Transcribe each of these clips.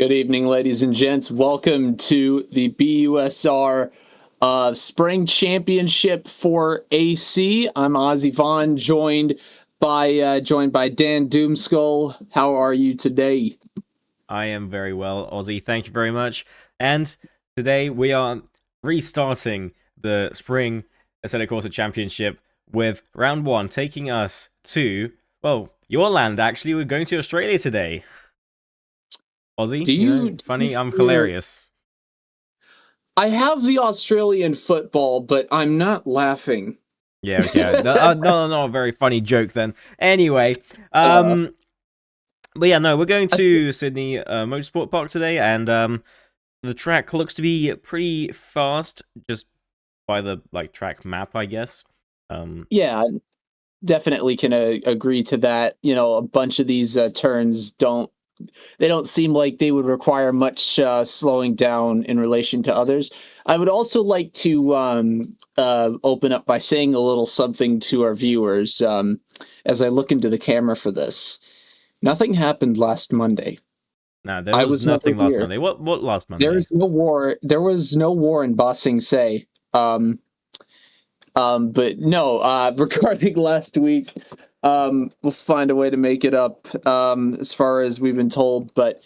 Good evening, ladies and gents. Welcome to the BUSR Spring Championship for AC. I'm Ozzy Vaughn, joined by Dan Doomskull. How are you today? I am very well, Ozzy. Thank you very much. And today we are restarting the Spring Assetto Corsa Championship with round one, taking us to, well, your land, actually. We're going to Australia today. Ozzy, funny, I'm hilarious. I have the Australian football, but I'm not laughing. Yeah, okay. No, very funny joke then. Anyway, but yeah, no, we're going to Sydney Motorsport Park today, and the track looks to be pretty fast, just by the track map, I guess. Yeah, definitely can agree to that. You know, a bunch of these turns don't seem like they would require much slowing down in relation to others. I would also like to open up by saying a little something to our viewers as I look into the camera for this. Nothing happened last Monday. No, there was nothing last Monday. What last Monday? There was no war. There was no war in Ba Sing Se. But no, regarding last week, we'll find a way to make it up as far as we've been told. But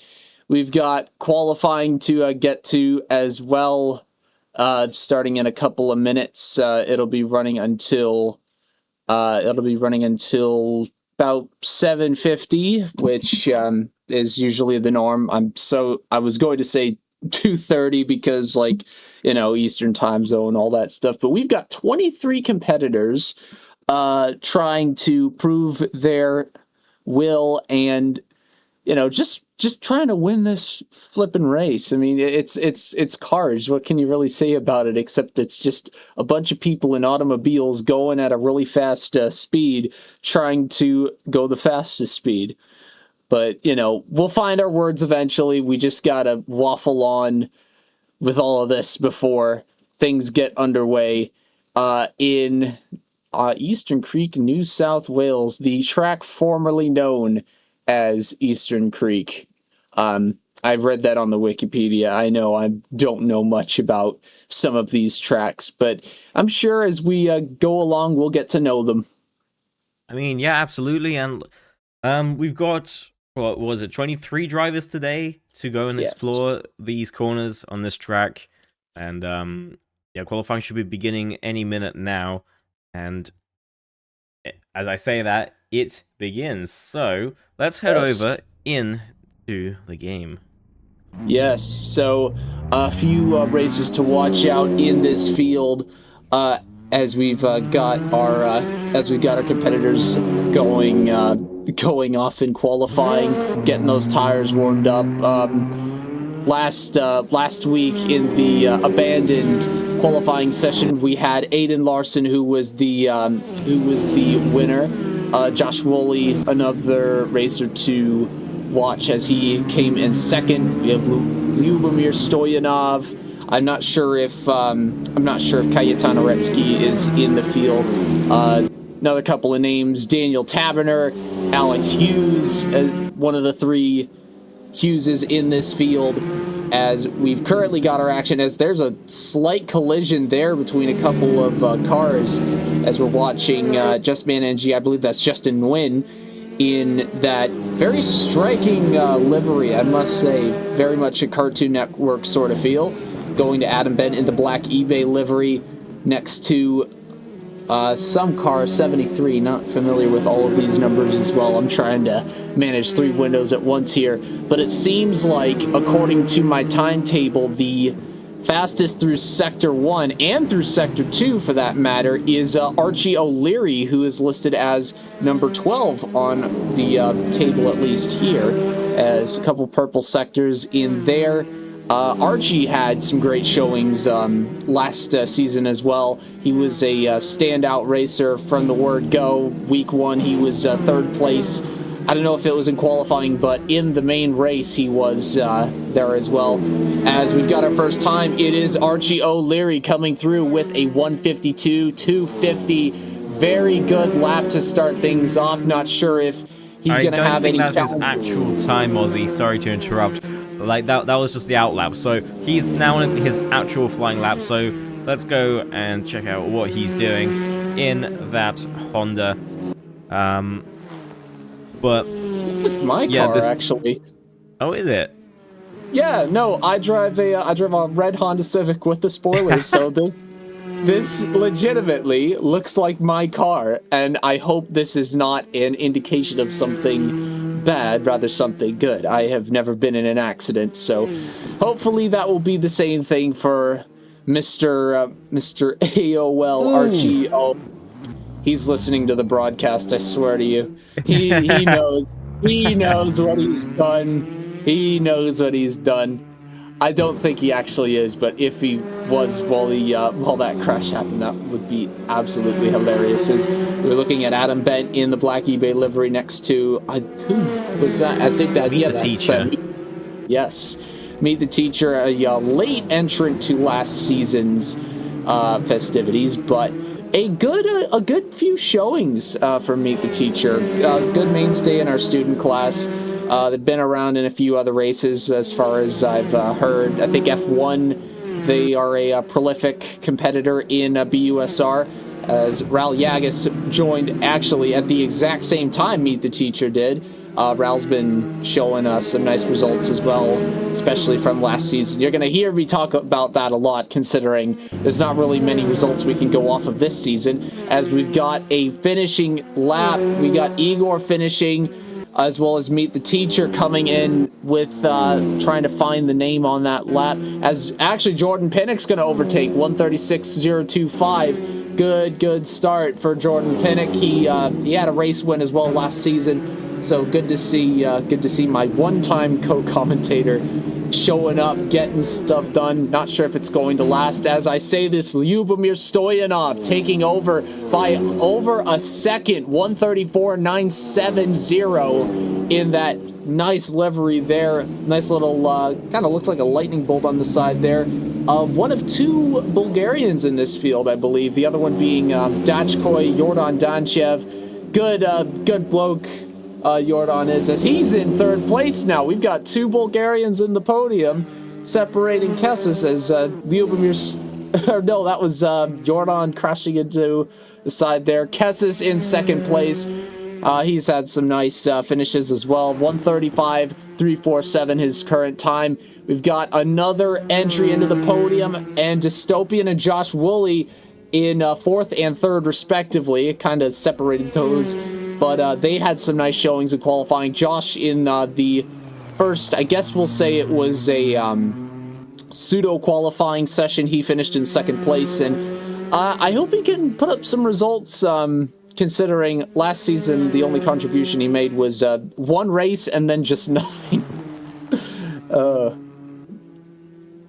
we've got qualifying to get to as well, starting in a couple of minutes. It'll be running until about 7:50, which is usually the norm. I was going to say 2:30 because Eastern time zone, all that stuff. But we've got 23 competitors trying to prove their will and, just trying to win this flipping race. I mean, it's cars. What can you really say about it except it's just a bunch of people in automobiles going at a really fast speed, trying to go the fastest speed. But, we'll find our words eventually. We just got to waffle on with all of this before things get underway. In Eastern Creek, New South Wales, the track formerly known as Eastern Creek. I've read that on the Wikipedia. I know I don't know much about some of these tracks, but I'm sure as we go along, we'll get to know them. I mean, yeah, absolutely. And we've got, what was it, 23 drivers today to go and explore these corners on this track. And yeah, qualifying should be beginning any minute now. And as I say that, it begins. So let's head over into the game. Yes, so a few races to watch out in this field as we've got our competitors going off in qualifying, getting those tires warmed up. Last week in the abandoned qualifying session, we had Aiden Larson, who was the winner. Josh Woolley, another racer to watch as he came in second. We have Lyubomir Stoyanov. I'm not sure if Cayetano Retsky is in the field. Another couple of names: Daniel Taberner, Alex Hughes, one of the three Hugheses in this field. As we've currently got our action, as there's a slight collision there between a couple of cars, as we're watching Justman NG, I believe that's Justin Nguyen, in that very striking livery, I must say, very much a Cartoon Network sort of feel, going to Adam Bent in the black eBay livery next to some car 73. Not familiar with all of these numbers as well. I'm trying to manage 3 windows at once here, but it seems like, according to my timetable, the fastest through Sector 1 and through Sector 2, for that matter, is Archie O'Leary, who is listed as number 12 on the table, at least here, as a couple purple sectors in there. Archie had some great showings last season as well. He was a standout racer from the word go. Week 1, he was 3rd place. I don't know if it was in qualifying, but in the main race, he was there as well. As we've got our first time, it is Archie O'Leary coming through with a 152.250. Very good lap to start things off. Not sure if he's going to have any. I don't think that's his actual time, Ozzy. Sorry to interrupt. Like, that was just the out lap. So he's now in his actual flying lap. So let's go and check out what he's doing in that Honda. But my car, actually. Oh, is it? Yeah, no, I drive a red Honda Civic with the spoilers, so this legitimately looks like my car, and I hope this is not an indication of something bad, rather something good. I have never been in an accident, so hopefully that will be the same thing for Mr. AOL Archie. Oh, he's listening to the broadcast, I swear to you. He knows. He knows what he's done. He knows what he's done. I don't think he actually is, but if he was while that crash happened, that would be absolutely hilarious. As we're looking at Adam Bent in the black eBay livery next to who was that? I think that Meet the Teacher. Yes, Meet the Teacher, a late entrant to last season's festivities, but a good few showings for Meet the Teacher. Good mainstay in our student class. They've been around in a few other races, as far as I've heard. I think F1, they are a prolific competitor in BUSR, as Raul Yagas joined actually at the exact same time Meet the Teacher did. Raul's been showing us some nice results as well, especially from last season. You're going to hear me talk about that a lot, considering there's not really many results we can go off of this season, as we've got a finishing lap. We got Igor finishing, as well as Meet the Teacher coming in with trying to find the name on that lap, as actually Jordan Pinnock's going to overtake 136.025. Good start for Jordan Pinnock. He had a race win as well last season, so good to see my one-time co-commentator showing up, getting stuff done. Not sure if it's going to last. As I say this, Lyubomir Stoyanov taking over by over a second, 134.970 in that nice livery there. Nice little, kind of looks like a lightning bolt on the side there. One of two Bulgarians in this field, I believe. The other one being Dachkoy Yordan Danchev. Good bloke. Jordan is, as he's in third place now. We've got two Bulgarians in the podium, separating Kessis, as Lyubomir, or no, that was Jordan crashing into the side there. Kessis in second place. He's had some nice finishes as well. 135.347 his current time. We've got another entry into the podium, and Dystopian and Josh Woolley in fourth and third respectively. It kind of separated those, but they had some nice showings in qualifying. Josh in the first, I guess we'll say it was a pseudo qualifying session. He finished in second place, and I hope he can put up some results, considering last season the only contribution he made was one race and then just nothing.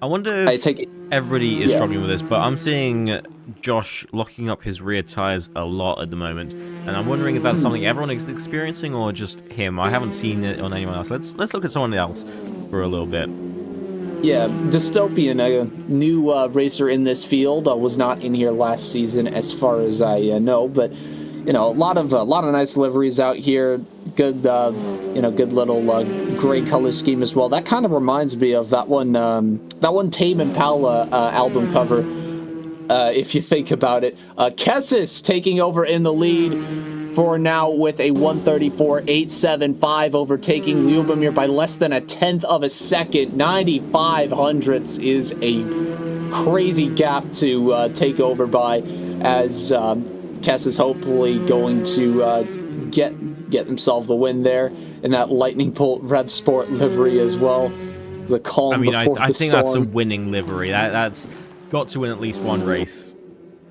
I wonder if everybody is struggling with this, but I'm seeing Josh locking up his rear tires a lot at the moment, and I'm wondering if that's something everyone is experiencing or just him. I haven't seen it on anyone else. Let's look at someone else for a little bit. Yeah, Dystopian, a new racer in this field, was not in here last season, as far as I know. But a lot of nice liveries out here. Good, good little gray color scheme as well. That kind of reminds me of that one Tame Impala album cover. If you think about it, Kessis taking over in the lead for now with a 134.875, overtaking Lyubomir by less than a tenth of a second. 95 hundredths is a crazy gap to take over by, as Kessis hopefully going to get himself the win there in that Lightning Bolt Rev Sport livery as well. The calm before the storm. I think that's a winning livery. That's got to win at least one race.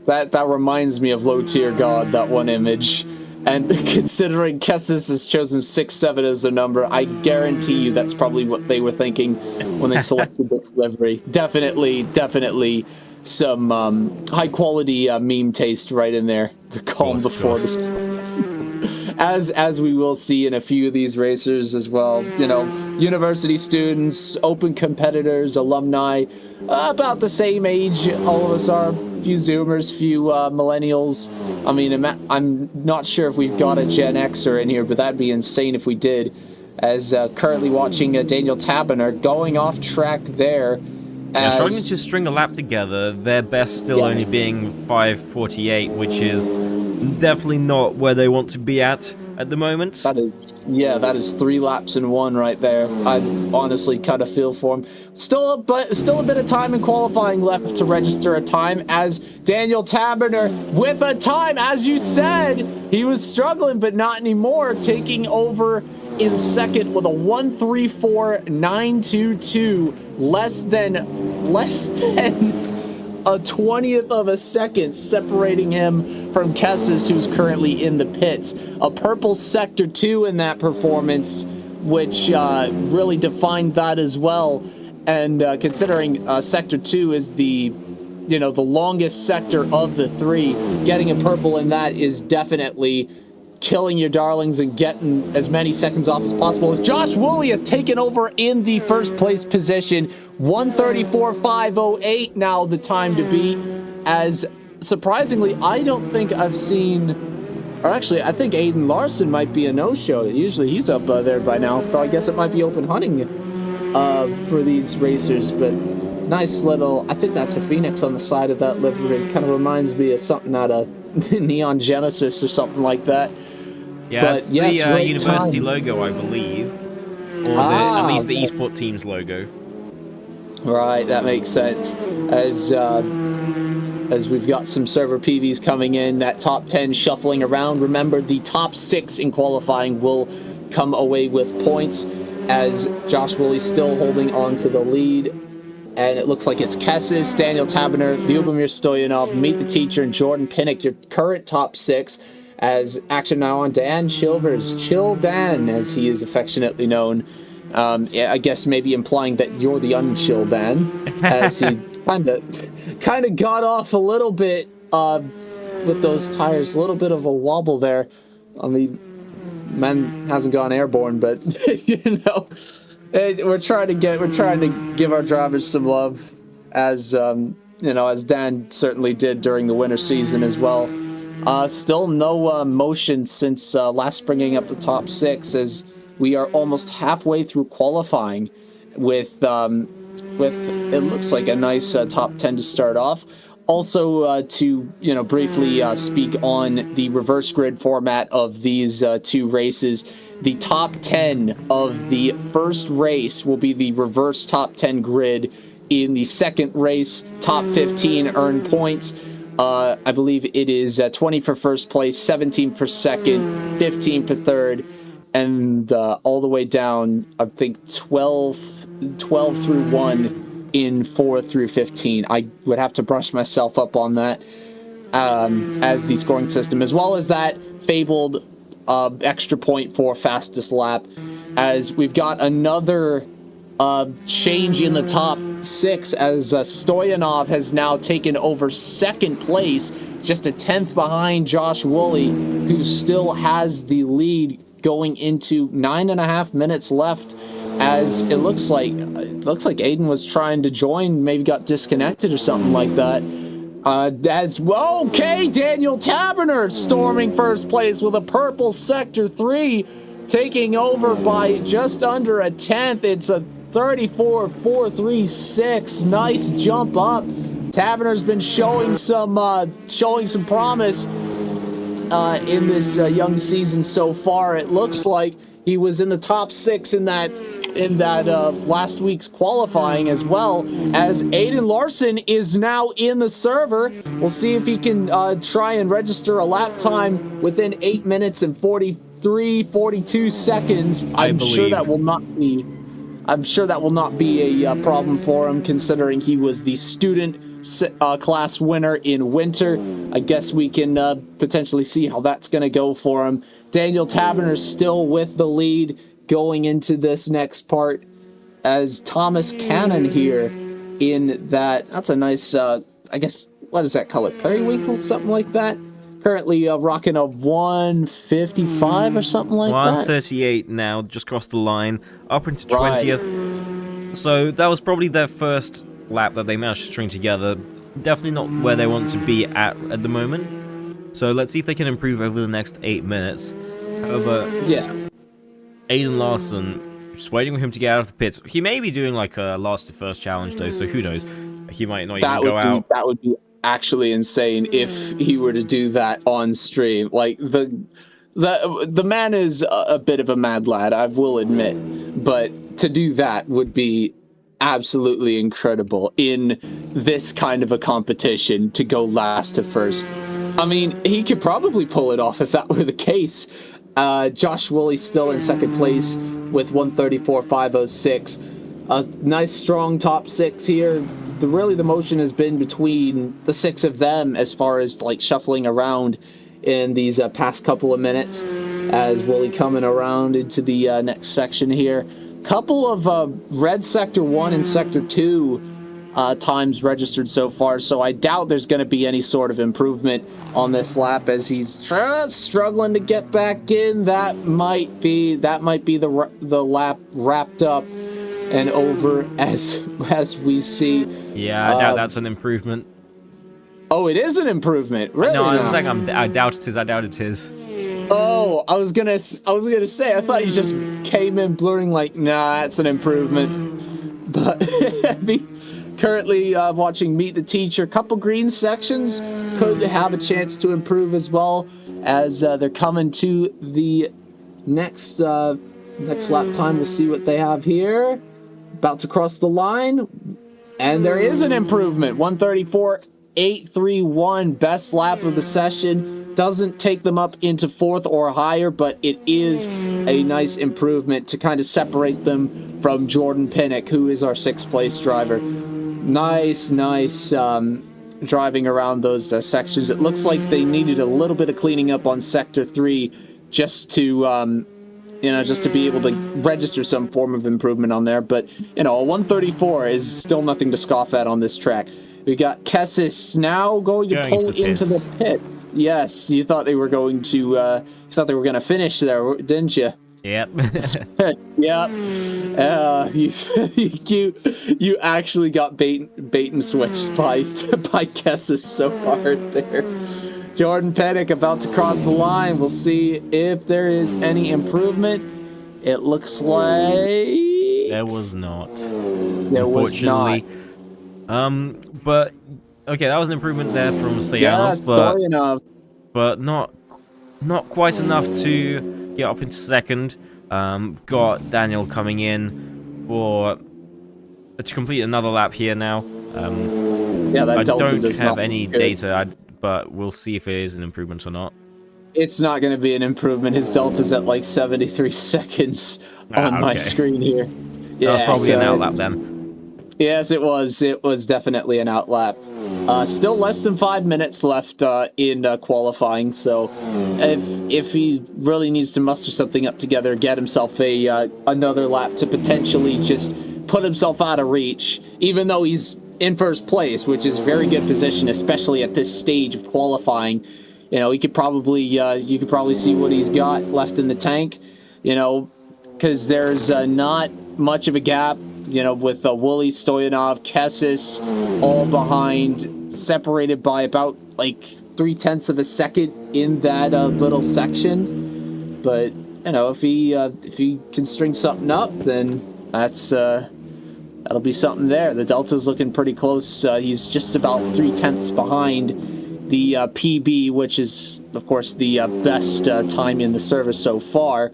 That reminds me of Low Tier God, that one image. And considering Kessis has chosen 6-7 as the number, I guarantee you that's probably what they were thinking when they selected this livery. Definitely some high quality meme taste right in there. The calm before the storm. As we will see in a few of these racers as well. University students, open competitors, alumni, about the same age all of us are. Few Zoomers, few millennials. I mean, I'm not sure if we've got a Gen Xer in here, but that'd be insane if we did. as currently watching Daniel Taberner going off track there. Yeah, struggling to string a lap together, their best still only being 5:48, which is definitely not where they want to be at the moment. That is 3 laps in 1 right there. I honestly kind of feel for him. Still a bit of time in qualifying left to register a time, as Daniel Taberner with a time, as you said, he was struggling, but not anymore, taking over in second with a 1:34.922, less than a 20th of a second separating him from Kessis, who's currently in the pits. A purple sector 2 in that performance, which really defined that as well. And considering sector 2 is the longest sector of the 3, getting a purple in that is definitely killing your darlings and getting as many seconds off as possible, as Josh Woolley has taken over in the first place position. 1:34.508 now the time to beat, as surprisingly I don't think I've seen, or actually I think Aiden Larson might be a no-show. Usually he's up there by now, so I guess it might be open hunting for these racers. But nice little, I think that's a Phoenix on the side of that livery. Kind of reminds me of something out of Neon Genesis or something like that. Yeah, but it's yes, the university logo, I believe, or at least the eSport team's logo. Right, that makes sense. As we've got some server PVs coming in, that top 10 shuffling around. Remember, the top 6 in qualifying will come away with points, as Josh Woolley's still holding on to the lead. And it looks like it's Kessis, Daniel Taberner, Lyubomir Stoyanov, Meet the Teacher, and Jordan Pinnock, your current top 6. As action now on Dan Chilvers, Chill Dan, as he is affectionately known. I guess maybe implying that you're the unchill Dan, as he kind of got off a little bit with those tires, a little bit of a wobble there. I mean, man hasn't gone airborne, but we're trying to give our drivers some love, as as Dan certainly did during the winter season as well. Still no motion since last bringing up the top 6, as we are almost halfway through qualifying with it looks like a nice top 10 to start off. Also, to briefly speak on the reverse grid format of these 2 races, the top 10 of the first race will be the reverse top 10 grid. In the second race, top 15 earn points. I believe it is 20 for first place, 17 for second, 15 for third, and all the way down, I think 12 through 1 in 4 through 15. I would have to brush myself up on that as the scoring system, as well as that fabled extra point for fastest lap, as we've got another change in the top 6, as Stoyanov has now taken over second place, just a 10th behind Josh Woolley, who still has the lead going into 9.5 minutes left, as it looks like Aiden was trying to join, maybe got disconnected or something like that. Daniel Taberner storming first place with a purple sector 3, taking over by just under a 10th. It's a 34.436. Nice jump up. Taberner's been showing some promise in this young season so far. It looks like he was in the top 6 in that last week's qualifying, as well as Aiden Larson is now in the server. We'll see if he can try and register a lap time within 8 minutes and 42 seconds. I'm sure that will not be a problem for him, considering he was the student class winner in winter. I guess we can potentially see how that's going to go for him. Daniel Taberner still with the lead going into this next part, as Thomas Cannon here in that's a nice, I guess, what is that color? Periwinkle, something like that. Currently rocking a 155 or something like 138 now, just crossed the line, up into 20th. Right. So that was probably their first lap that they managed to string together. Definitely not where they want to be at the moment. So let's see if they can improve over the next 8 minutes. However, Aiden Larson, just waiting for him to get out of the pits. He may be doing like a last to first challenge though, so who knows? He might not even go out. That would be actually insane if he were to do that on stream. Like the man is a bit of a mad lad, I will admit, but to do that would be absolutely incredible in this kind of a competition, to go last to first. I mean, he could probably pull it off if that were the case. Josh Woolley still in second place with 134.506. A nice strong top six here. Really the motion has been between the six of them as far as like shuffling around in these past couple of minutes, as Woolley coming around into the next section here. Couple of red sector 1 and sector 2 times registered so far, so I doubt there's going to be any sort of improvement on this lap, as he's just struggling to get back in. That might be the lap wrapped up and over as we see. Yeah, I doubt that's an improvement. Oh, it is an improvement. Really? No, I doubt it is. I doubt it is. Oh, I was gonna say, I thought you just came in blurring like, nah, that's an improvement. But currently watching Meet the Teacher. Couple green sections could have a chance to improve as well, as they're coming to the next lap time. We'll see what they have here. About to cross the line, and there is an improvement. 134.831, best lap of the session. Doesn't take them up into fourth or higher, but it is a nice improvement to kind of separate them from Jordan Pinnock, who is our sixth place driver. Nice driving around those sections. It looks like they needed a little bit of cleaning up on sector 3 just to just to be able to register some form of improvement on there. But a 134 is still nothing to scoff at on this track. We got Kessis now going to pull into the pits. Yes, you thought they were going to finish there, didn't you? Yep. Yep. You actually got bait and switched by Kessis so hard there. Jordan Pinnock about to cross the line. We'll see if there is any improvement. It looks like there was not. There was not. But okay, that was an improvement there from Stoyanov, but not quite enough to get up into second. We've got Daniel coming in to complete another lap here now. That Delta I don't does have not any data, but we'll see if it is an improvement or not. It's not going to be an improvement. His Delta's at like 73 seconds on my screen here. That was probably an outlap then. Yes, it was. It was definitely an outlap. Still less than 5 minutes left in qualifying, so if he really needs to muster something up together, get himself another lap to potentially just put himself out of reach, even though he's in first place, which is very good position, especially at this stage of qualifying. He could probably you could probably see what he's got left in the tank, because there's not much of a gap. With Woolley, Stoyanov, Kessis all behind, separated by about like 0.3 of a second in that little section. But if he can string something up, then that'll be something there. The Delta's looking pretty close. He's just about 0.3 behind the PB, which is of course the best time in the service so far,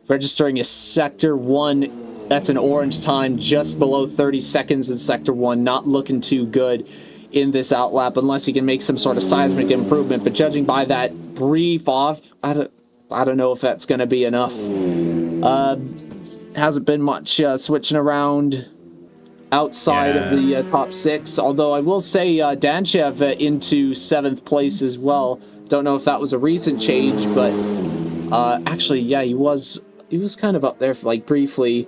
registering a sector 1. That's an orange time, just below 30 seconds in Sector 1. Not looking too good in this outlap unless he can make some sort of seismic improvement. But judging by that brief off, I don't know if that's going to be enough. Hasn't been much switching around outside of the top 6. Although I will say Danchev into 7th place as well. Don't know if that was a recent change, but actually, yeah, he was kind of up there for like briefly.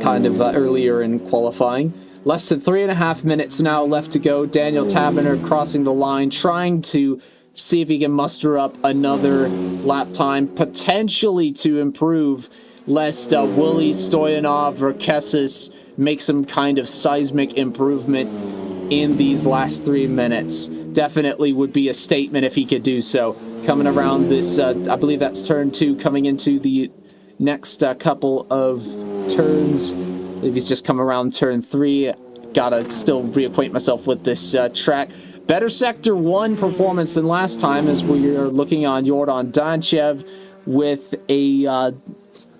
Earlier in qualifying. Less than 3.5 minutes now left to go. Daniel Taberner crossing the line, trying to see if he can muster up another lap time, potentially to improve, lest Woolley, Stoyanov, or Kessis make some kind of seismic improvement in these last 3 minutes. definitely would be a statement if he could do so. Coming around this, I believe that's turn 2, coming into the next couple of turns. I believe he's just come around turn 3. Gotta still reacquaint myself with this track. Better Sector 1 performance than last time, as we are looking on Jordan Danchev with a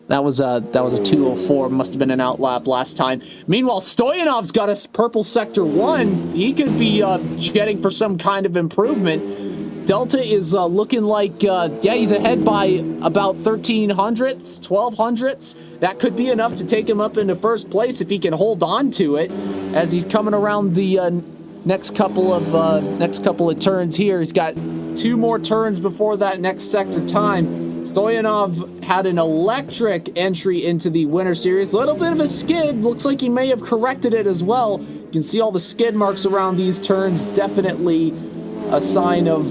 that was a 204. Must have been an outlap last time. Meanwhile, Stoyanov's got a purple Sector 1. He could be jetting for some kind of improvement. Delta is looking like, he's ahead by about 1,300ths, 1,200ths. That could be enough to take him up into first place if he can hold on to it as he's coming around the next couple of turns here. He's got 2 more turns before that next sector time. Stoyanov had an electric entry into the winter series. Little bit of a skid. Looks like he may have corrected it as well. You can see all the skid marks around these turns. Definitely a sign of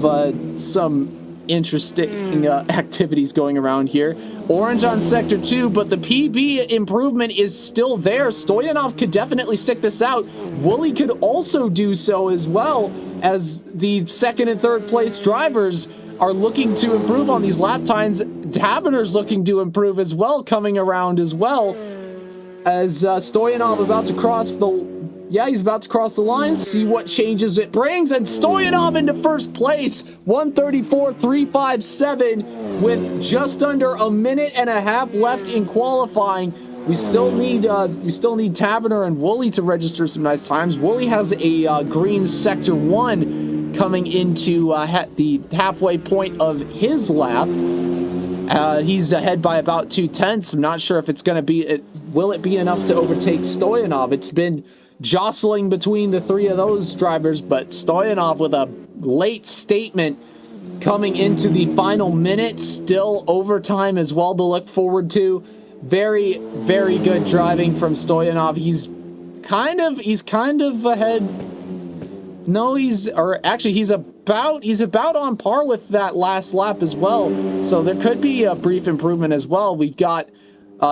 some interesting activities going around here. Orange on Sector 2, but the PB improvement is still there. Stoyanov could definitely stick this out. Woolley could also do so as well, as the second and third place drivers are looking to improve on these lap times. Taberner's looking to improve as well, coming around as well, as Stoyanov about to cross the... Yeah, he's about to cross the line, see what changes it brings, and Stoyanov into first place, 134.357, with just under a minute and a half left in qualifying. We still need Taberner and Woolley to register some nice times. Woolley has a green Sector 1 coming into the halfway point of his lap. He's ahead by about 2/10. I'm not sure if it's going to be... will it be enough to overtake Stoyanov? It's been jostling between the 3 of those drivers, but Stoyanov with a late statement coming into the final minute. Still overtime as well to look forward to. Very, very good driving from Stoyanov. He's kind of ahead. No, he's about on par with that last lap as well. So there could be a brief improvement as well. We've got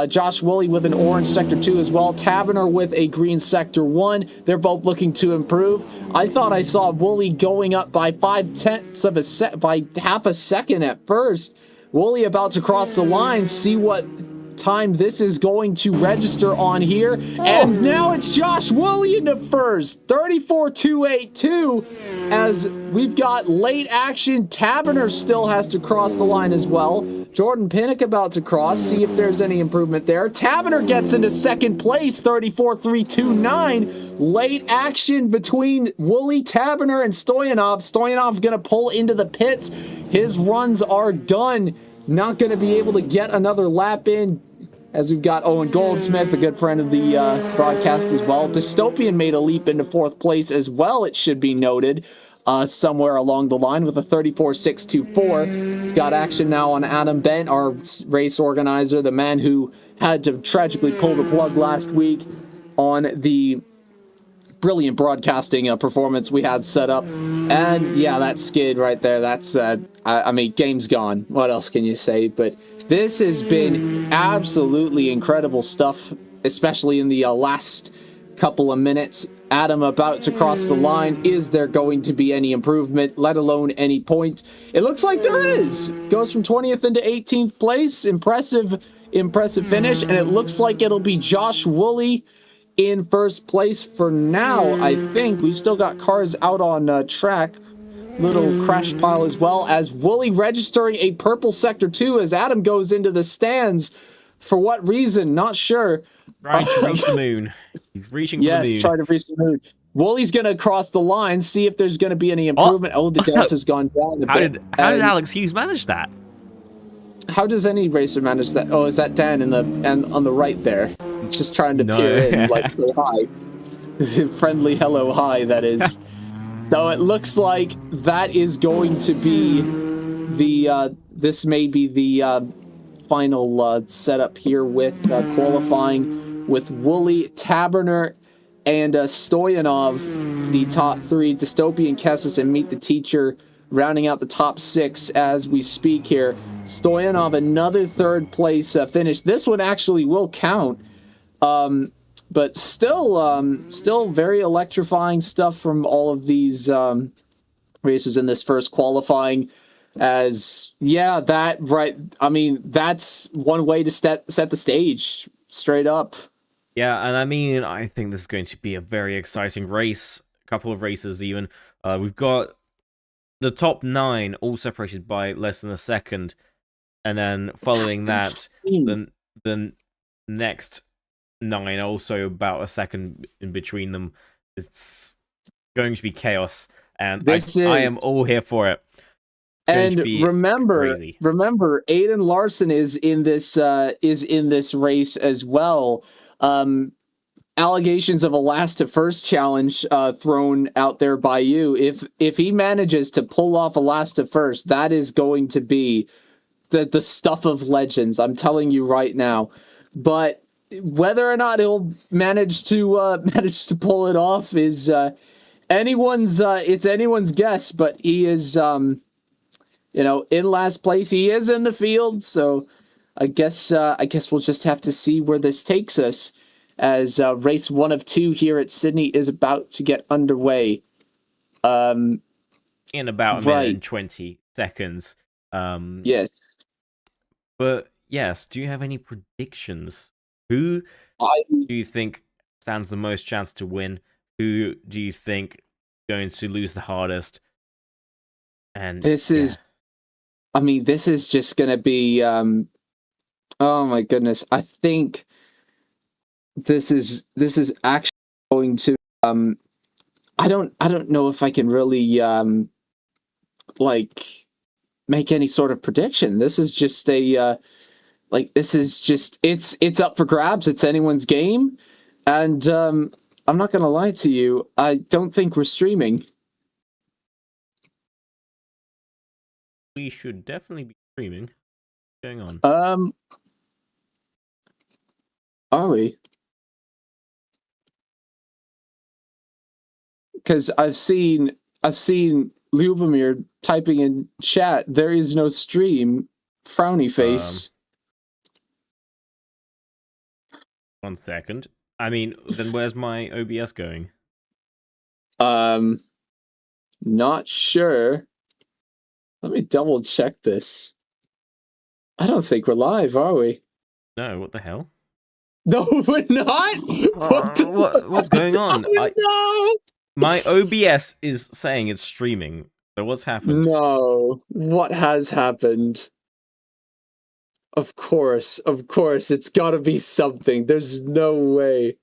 Josh Woolley with an orange Sector 2 as well. Taberner with a green Sector 1. They're both looking to improve. I thought I saw Woolley going up by 0.5 by half a second at first. Woolley about to cross the line. See what time this is going to register on here. And now it's Josh Woolley into first. 34.282. As we've got late action. Taberner still has to cross the line as well. Jordan Pinnock about to cross, see if there's any improvement there. Taberner gets into second place, 34.329. Late action between Woolley, Taberner, and Stoyanov. Stoyanov going to pull into the pits. His runs are done. Not going to be able to get another lap in, as we've got Owen Goldsmith, a good friend of the broadcast as well. Dystopian made a leap into fourth place as well, it should be noted. Somewhere along the line with a 34.624. Got action now on Adam Bent, our race organizer, the man who had to tragically pull the plug last week on the brilliant broadcasting performance we had set up. And yeah, that skid right there, that's, I mean, game's gone. What else can you say? But this has been absolutely incredible stuff, especially in the last couple of minutes. Adam about to cross the line. Is there going to be any improvement, let alone any point? It looks like there is. Goes from 20th into 18th place. Impressive finish. And it looks like it'll be Josh Woolley in first place for now, I think. We've still got cars out on track. Little crash pile as well, as Woolley registering a purple Sector 2 as Adam goes into the stands. For what reason? Not sure. Trying to reach the moon. He's reaching for the moon. Yes, trying to reach the moon. Woolley's going to cross the line, see if there's going to be any improvement. Oh, the dance has gone down a bit. How did Alex Hughes manage that? How does any racer manage that? Oh, is that Dan on the right there? Just trying to peer in, like, say hi. Friendly hello, hi, that is. So it looks like that is going to be the, this may be the final setup here with qualifying with Woolley, Taberner, and Stoyanov, the top 3. Dystopian, Kessis, and Meet the Teacher rounding out the top 6 as we speak here. Stoyanov, another third place finish. This one actually will count. But still very electrifying stuff from all of these races in this first qualifying. As that right. I mean, that's one way to set the stage straight up. Yeah, and I mean, I think this is going to be a very exciting race. A couple of races even. We've got the top 9 all separated by less than a second, and then following that, the next 9 also about a second in between them. It's going to be chaos, and I am all here for it. And remember, Aiden Larson is in this race as well. Allegations of a last to first challenge thrown out there by you. If he manages to pull off a last to first, that is going to be the stuff of legends. I'm telling you right now. But whether or not he'll manage to pull it off is it's anyone's guess. But he is in last place. He is in the field, so I guess we'll just have to see where this takes us as race 1 of 2 here at Sydney is about to get underway. In about a minute and 20 seconds. Yes. But yes, do you have any predictions? Who do you think stands the most chance to win? Who do you think is going to lose the hardest? And this is just going to be oh my goodness. I think this is actually going to I don't know if I can really make any sort of prediction. This is just it's up for grabs. It's anyone's game, and I'm not gonna lie to you, I don't think we're streaming. We should definitely be streaming. What's going on? Are we? Because I've seen Lubomir typing in chat, there is no stream, frowny face. 1 second. I mean, then where's my OBS going? Not sure. Let me double check this. I don't think we're live, are we? No, what the hell? No, we're not? What's going on? No! My OBS is saying it's streaming. So what's happened? No. What has happened? Of course. It's got to be something. There's no way.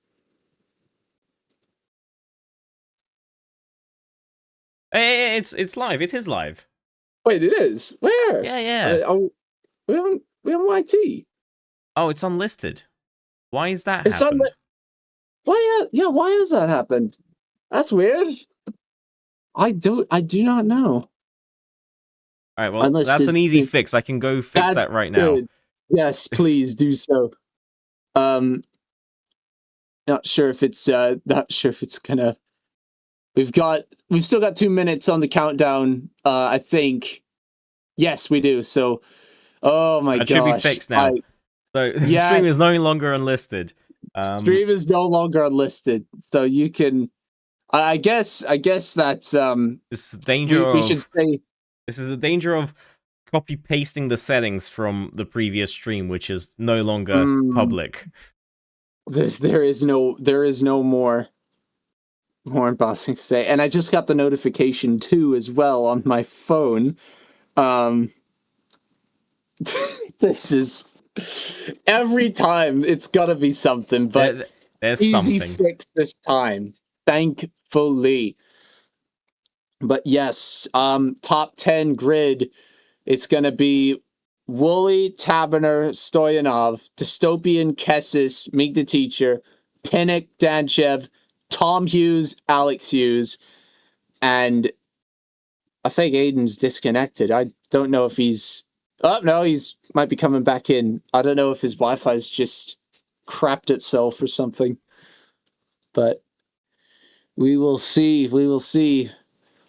Hey, it's live. It is live. Wait, it is? Where? Yeah. We on YT. Oh, it's unlisted. Why is that happened? Why has that happened? That's weird. I do not know. All right, well, that's an easy fix. I can go fix that right now. Yes, please do so. Not sure if it's gonna. We've still got 2 minutes on the countdown. I think. Yes, we do. So, oh my gosh, it should be fixed now. So the stream is no longer unlisted. Stream is no longer unlisted, so you can. I guess that's this is the danger we should say. This is the danger of copy pasting the settings from the previous stream, which is no longer public. There is no more embossing to say, and I just got the notification too as well on my phone. This is every time it's gotta be something, but there's easy something. Fix this time, thankfully. But yes, top 10 grid. It's gonna be Wooly, Taberner, Stoyanov, Dystopian, Kessis, Meek the Teacher, Pinnock, Danchev, Tom Hughes, Alex Hughes, and I think Aiden's disconnected. I don't know if he's... Oh, no, he's might be coming back in. I don't know if his Wi-Fi's just crapped itself or something. But we will see. We will see.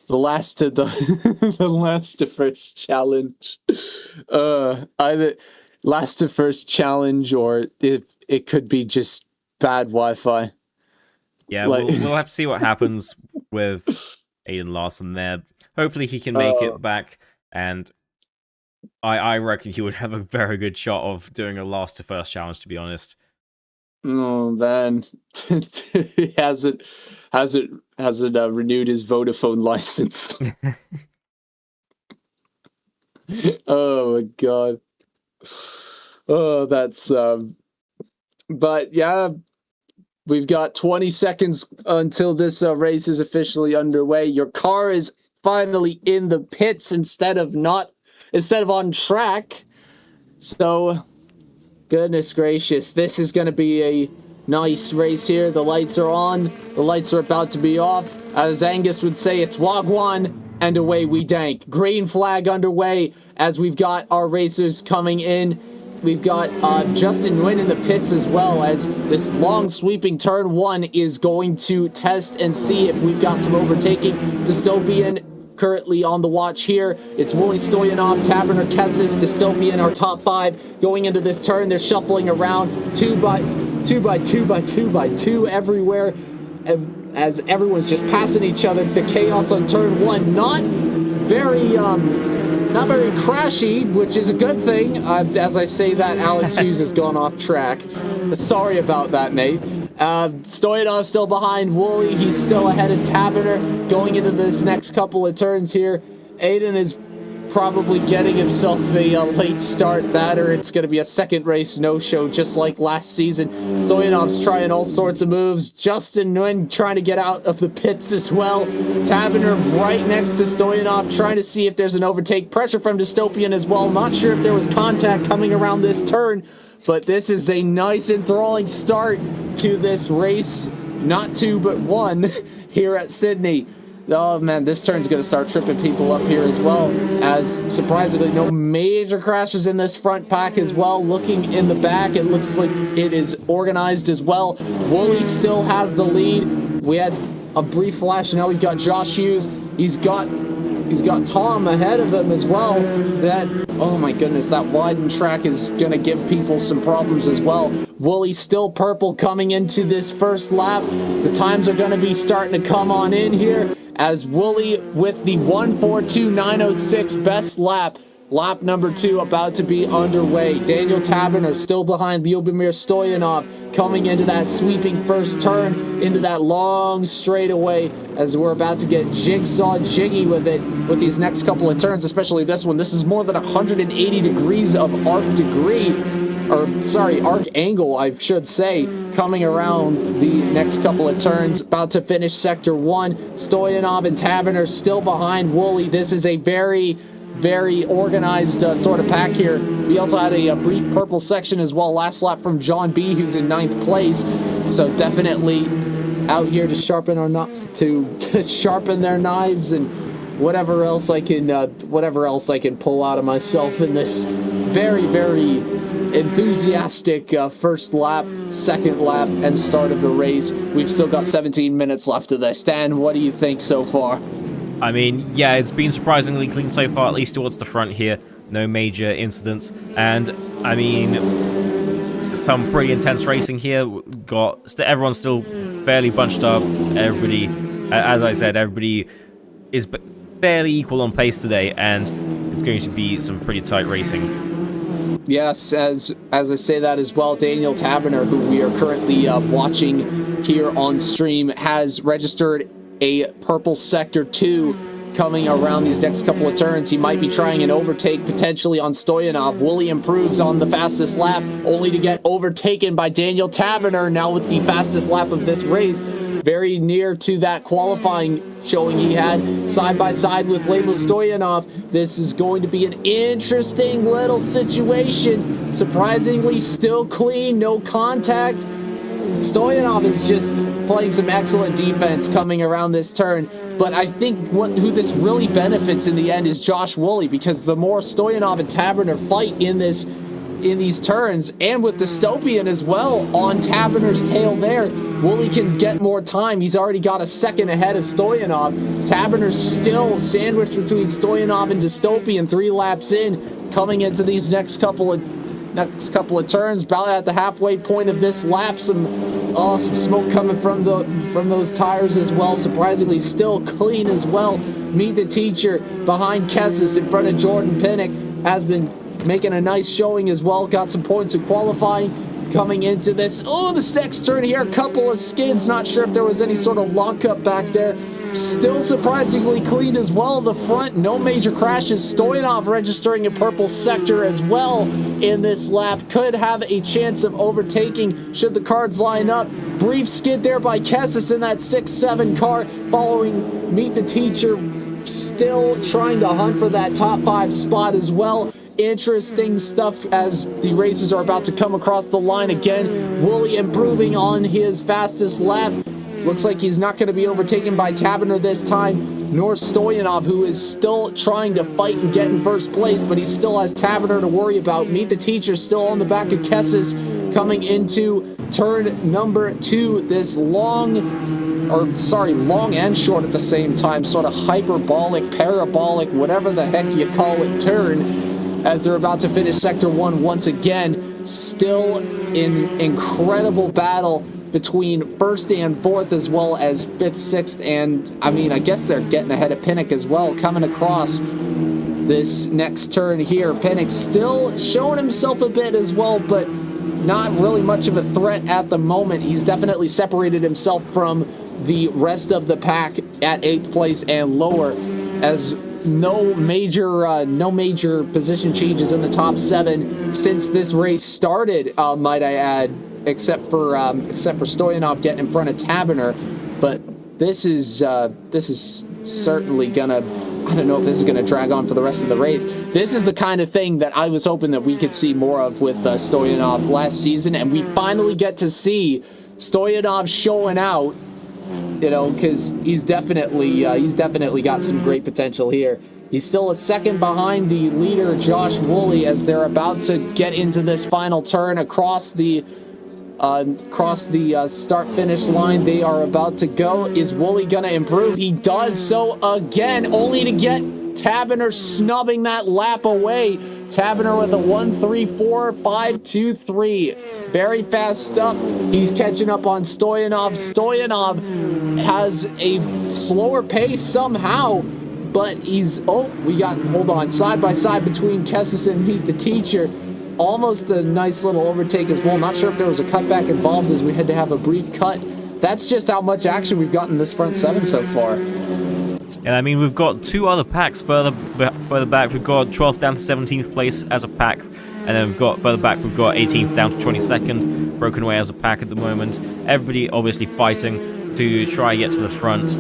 The last to first challenge. Either last to first challenge, or it could be just bad Wi-Fi. Yeah, we'll have to see what happens with Aiden Larson there. hopefully he can make it back, and I reckon he would have a very good shot of doing a last to first challenge, to be honest. Oh man, he hasn't renewed his Vodafone license. Oh my god. Oh, that's but yeah, we've got 20 seconds until this race is officially underway. Your car is finally in the pits instead of on track. So, goodness gracious, this is going to be a nice race here. The lights are on. The lights are about to be off. As Angus would say, it's Wagwan, and away we dank. Green flag underway as we've got our racers coming in. We've got Justin Nguyen in the pits as well, as this long sweeping turn 1 is going to test and see if we've got some overtaking. Dystopian currently on the watch here. It's Wooly Stoyanov, Taverner, Kessis, Dystopian, our top 5. Going into this turn, they're shuffling around 2 by 2 everywhere, as everyone's just passing each other. The chaos on turn 1, not very crashy, which is a good thing. As I say that, Alex Hughes has gone off track. Sorry about that, mate. Stoyanov still behind Wooly. He's still ahead of Taverner going into this next couple of turns here. Aiden is probably getting himself a late start. That, or it's going to be a second race no-show just like last season. Stoyanov's trying all sorts of moves. Justin Nguyen trying to get out of the pits as well. Taverner right next to Stoyanov trying to see if there's an overtake. Pressure from Dystopian as well. Not sure if there was contact coming around this turn, but this is a nice enthralling start to this race. Not 2, but 1 here at Sydney. Oh man, this turn's going to start tripping people up here as well, as surprisingly no major crashes in this front pack as well. Looking in the back, it looks like it is organized as well. Wooly still has the lead. We had a brief flash, now we've got Josh Hughes. He's got Tom ahead of him as well. That, oh my goodness, that widened track is going to give people some problems as well. Wooly's still purple coming into this first lap. The times are going to be starting to come on in here, as Wooly with the 1:42.906 best lap. Lap number 2 about to be underway. Daniel Taverner still behind Lyubomir Stoyanov, coming into that sweeping first turn, into that long straightaway, as we're about to get jigsaw jiggy with it with these next couple of turns, especially this one. This is more than 180 degrees of arc angle, I should say, coming around the next couple of turns. About to finish sector 1. Stoyanov and Taverner still behind Wooly. This is a very organized sort of pack here. We also had a brief purple section as well last lap from John B, who's in 9th place. So definitely out here to sharpen their knives and whatever else I can pull out of myself in this very enthusiastic first lap, second lap, and start of the race. We've still got 17 minutes left of this. Dan, what do you think so far? I mean, yeah, it's been surprisingly clean so far, at least towards the front here. No major incidents. And, I mean, some pretty intense racing here. Everyone's still fairly bunched up. Everybody, as I said, everybody is fairly equal on pace today, and it's going to be some pretty tight racing. Yes, as I say that as well, Daniel Taverner, who we are currently watching here on stream, has registered a purple sector 2 coming around these next couple of turns. He might be trying an overtake potentially on Stoyanov. Wooly improves on the fastest lap, only to get overtaken by Daniel Taverner, now with the fastest lap of this race. Very near to that qualifying showing he had, side by side with Label Stoyanov. This is going to be an interesting little situation. Surprisingly still clean, no contact. Stoyanov is just playing some excellent defense coming around this turn, but I think who this really benefits in the end is Josh Wooly, because the more Stoyanov and Taverner fight in these turns, and with Dystopian as well on Taverner's tail there, Wooly can get more time. He's already got a second ahead of Stoyanov. Taverner's still sandwiched between Stoyanov and Dystopian 3 laps in, coming into these next couple of next couple of turns, about at the halfway point of this lap. Some smoke coming from those tires as well. Surprisingly, still clean as well. Meet the Teacher behind Kessis in front of Jordan Pinnock has been making a nice showing as well. Got some points in qualifying. Coming into this, this next turn here, a couple of skids. Not sure if there was any sort of lockup back there. Still surprisingly clean as well. The front, no major crashes. Stoyanov registering a purple sector as well in this lap. Could have a chance of overtaking should the cards line up. Brief skid there by Kessis in that 6-7 car, following Meet the Teacher. Still trying to hunt for that top 5 spot as well. Interesting stuff as the races are about to come across the line again. Woolley improving on his fastest lap. Looks like he's not going to be overtaken by Taberner this time, nor Stoyanov, who is still trying to fight and get in first place, but he still has Taberner to worry about. Meet the Teacher still on the back of Kessis coming into turn number 2. This long and short at the same time, sort of hyperbolic, parabolic, whatever the heck you call it, turn, as they're about to finish Sector 1 once again. Still in incredible battle between 1st and 4th, as well as 5th, 6th, and I guess they're getting ahead of Pinnock as well, coming across this next turn here. Pinnock still showing himself a bit as well, but not really much of a threat at the moment. He's definitely separated himself from the rest of the pack at 8th place and lower, as no major position changes in the top 7 since this race started, might I add, except for Stoyanov getting in front of Taberner. But this is certainly gonna, I don't know if this is gonna drag on for the rest of the race. This is the kind of thing that I was hoping that we could see more of with Stoyanov last season, and we finally get to see Stoyanov showing out. Because he's definitely got some great potential here. He's still a second behind the leader, Josh Woolley, as they're about to get into this final turn across the start-finish line. They are about to go. Is Woolley gonna improve? He does so again, only to get Taberner snubbing that lap away. Taberner with a 1:34.523. Very fast stuff. He's catching up on Stoyanov. Stoyanov has a slower pace somehow, but hold on, side by side between Kessis and Meet the Teacher. Almost a nice little overtake as well. Not sure if there was a cutback involved, as we had to have a brief cut. That's just how much action we've gotten in this front 7 so far. And we've got 2 other packs further back. We've got 12th down to 17th place as a pack, and then we've got further back, we've got 18th down to 22nd, broken away as a pack at the moment. Everybody obviously fighting to try and get to the front.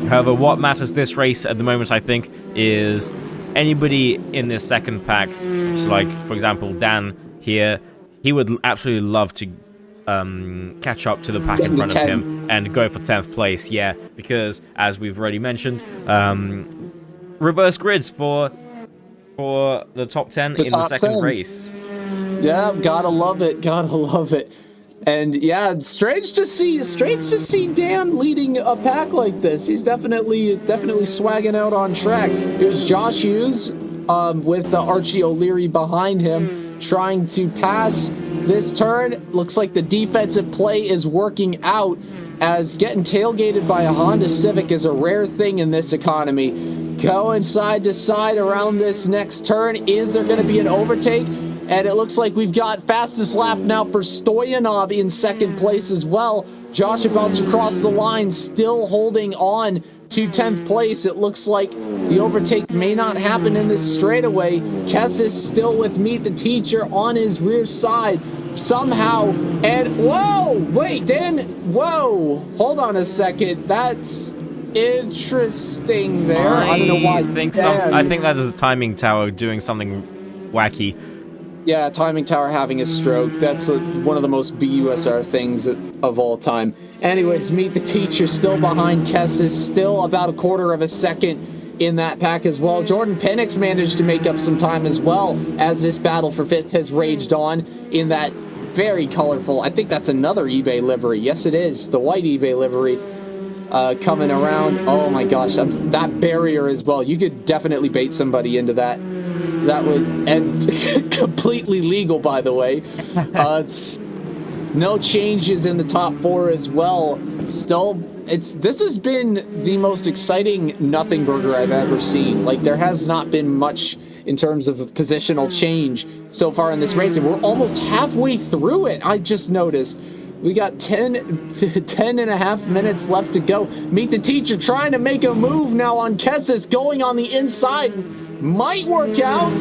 However, what matters this race at the moment, I think, is anybody in this second pack, just like, for example, Dan here, he would absolutely love to catch up to the pack in front of him and go for 10th place, because as we've already mentioned, reverse grids for the top 10 in the second race. Yeah, gotta love it. And yeah, strange to see Dan leading a pack like this. He's definitely swagging out on track. Here's Josh Hughes with Archie O'Leary behind him, trying to pass this turn. Looks like the defensive play is working out, as getting tailgated by a Honda Civic is a rare thing in this economy. Going side to side around this next turn. Is there going to be an overtake? And it looks like we've got fastest lap now for Stoyanov in second place as well. Josh about to cross the line, still holding on to 10th place. It looks like the overtake may not happen in this straightaway. Kessis still with Meet the Teacher on his rear side somehow. And whoa, wait, Dan, whoa, hold on a second. That's interesting there. I don't know why. I think that is a timing tower doing something wacky. Yeah, timing tower having a stroke. That's one of the most BUSR things of all time. Anyways, Meet the Teacher still behind Kessis, still about a quarter of a second in that pack as well. Jordan Pinnock's managed to make up some time as well, as this battle for 5th has raged on in that very colorful, I think that's another eBay livery. Yes, it is. The white eBay livery coming around. Oh my gosh, that barrier as well. You could definitely bait somebody into that. that would and completely legal, by the way. No changes in the top 4 as well. Still, this has been the most exciting nothing burger I've ever seen. Like, there has not been much in terms of positional change so far in this race, and we're almost halfway through it. I just noticed we got 10 and a half minutes left to go. Meet the Teacher trying to make a move now on Kessis, going on the inside. Might work out.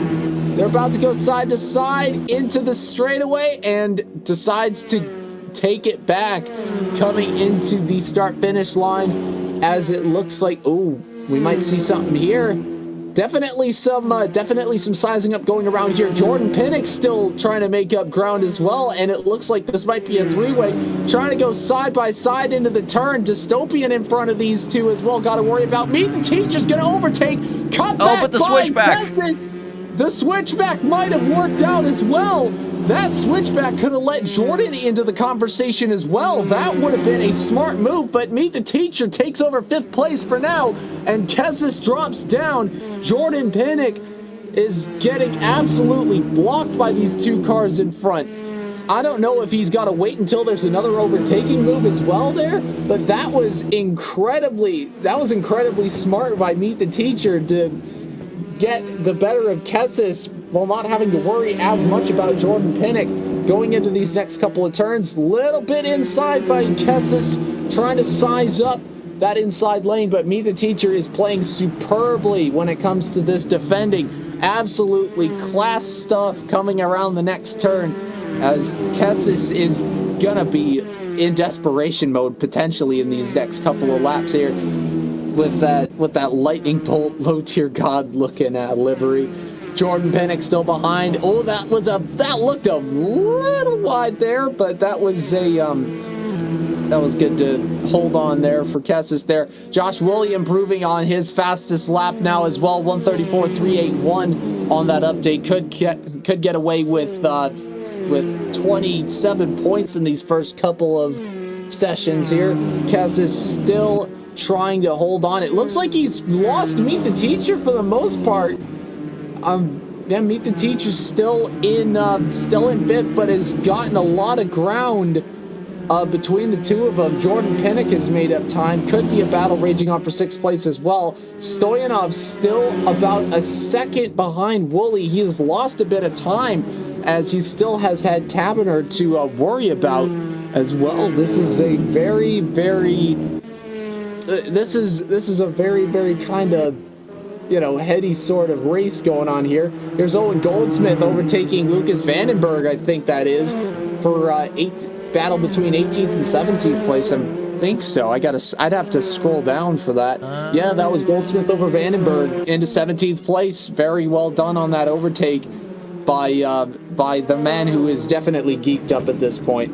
They're about to go side to side into the straightaway and decides to take it back, coming into the start-finish line as it looks like, oh, we might see something here. Definitely some sizing up going around here. Jordan Pinnock still trying to make up ground as well, and it looks like this might be a three-way. Trying to go side by side into the turn. Dystopian in front of these two as well. Got to worry about Meet the Teacher's going to overtake. Cut back. Oh, but the switchback. The switchback might have worked out as well. That switchback could have let Jordan into the conversation as well. That would have been a smart move, but Meet the Teacher takes over 5th place for now, and Kessis drops down. Jordan Pinnock is getting absolutely blocked by these two cars in front. I don't know if he's got to wait until there's another overtaking move as well there, but that was incredibly smart by Meet the Teacher to get the better of Kessis while not having to worry as much about Jordan Pinnock going into these next couple of turns. Little bit inside by Kessis, trying to size up that inside lane, but Meet the Teacher is playing superbly when it comes to this defending. Absolutely class stuff coming around the next turn, as Kessis is gonna be in desperation mode potentially in these next couple of laps here. With that lightning bolt low tier god looking livery. Jordan Pinnock still behind. Oh, that looked a little wide there, but that was good to hold on there for Kessis there. Josh Woolley improving on his fastest lap now as well. 1:34.381 on that update. Could get away with 27 points in these first couple of sessions here. Kessis still trying to hold on. It looks like he's lost Meet the Teacher for the most part. Yeah, Meet the Teacher's still in 5th, but has gotten a lot of ground between the two of them. Jordan Pinnock has made up time. Could be a battle raging on for 6th place as well. Stoyanov still about a second behind Woolley. He has lost a bit of time as he still has had Taberner to worry about as well. This is a very, very kind of, heady sort of race going on here. Here's Owen Goldsmith overtaking Lucas Vandenberg, I think that is, for battle between 18th and 17th place. I think so. I'd have to scroll down for that. Yeah, that was Goldsmith over Vandenberg into 17th place. Very well done on that overtake by the man who is definitely geeked up at this point.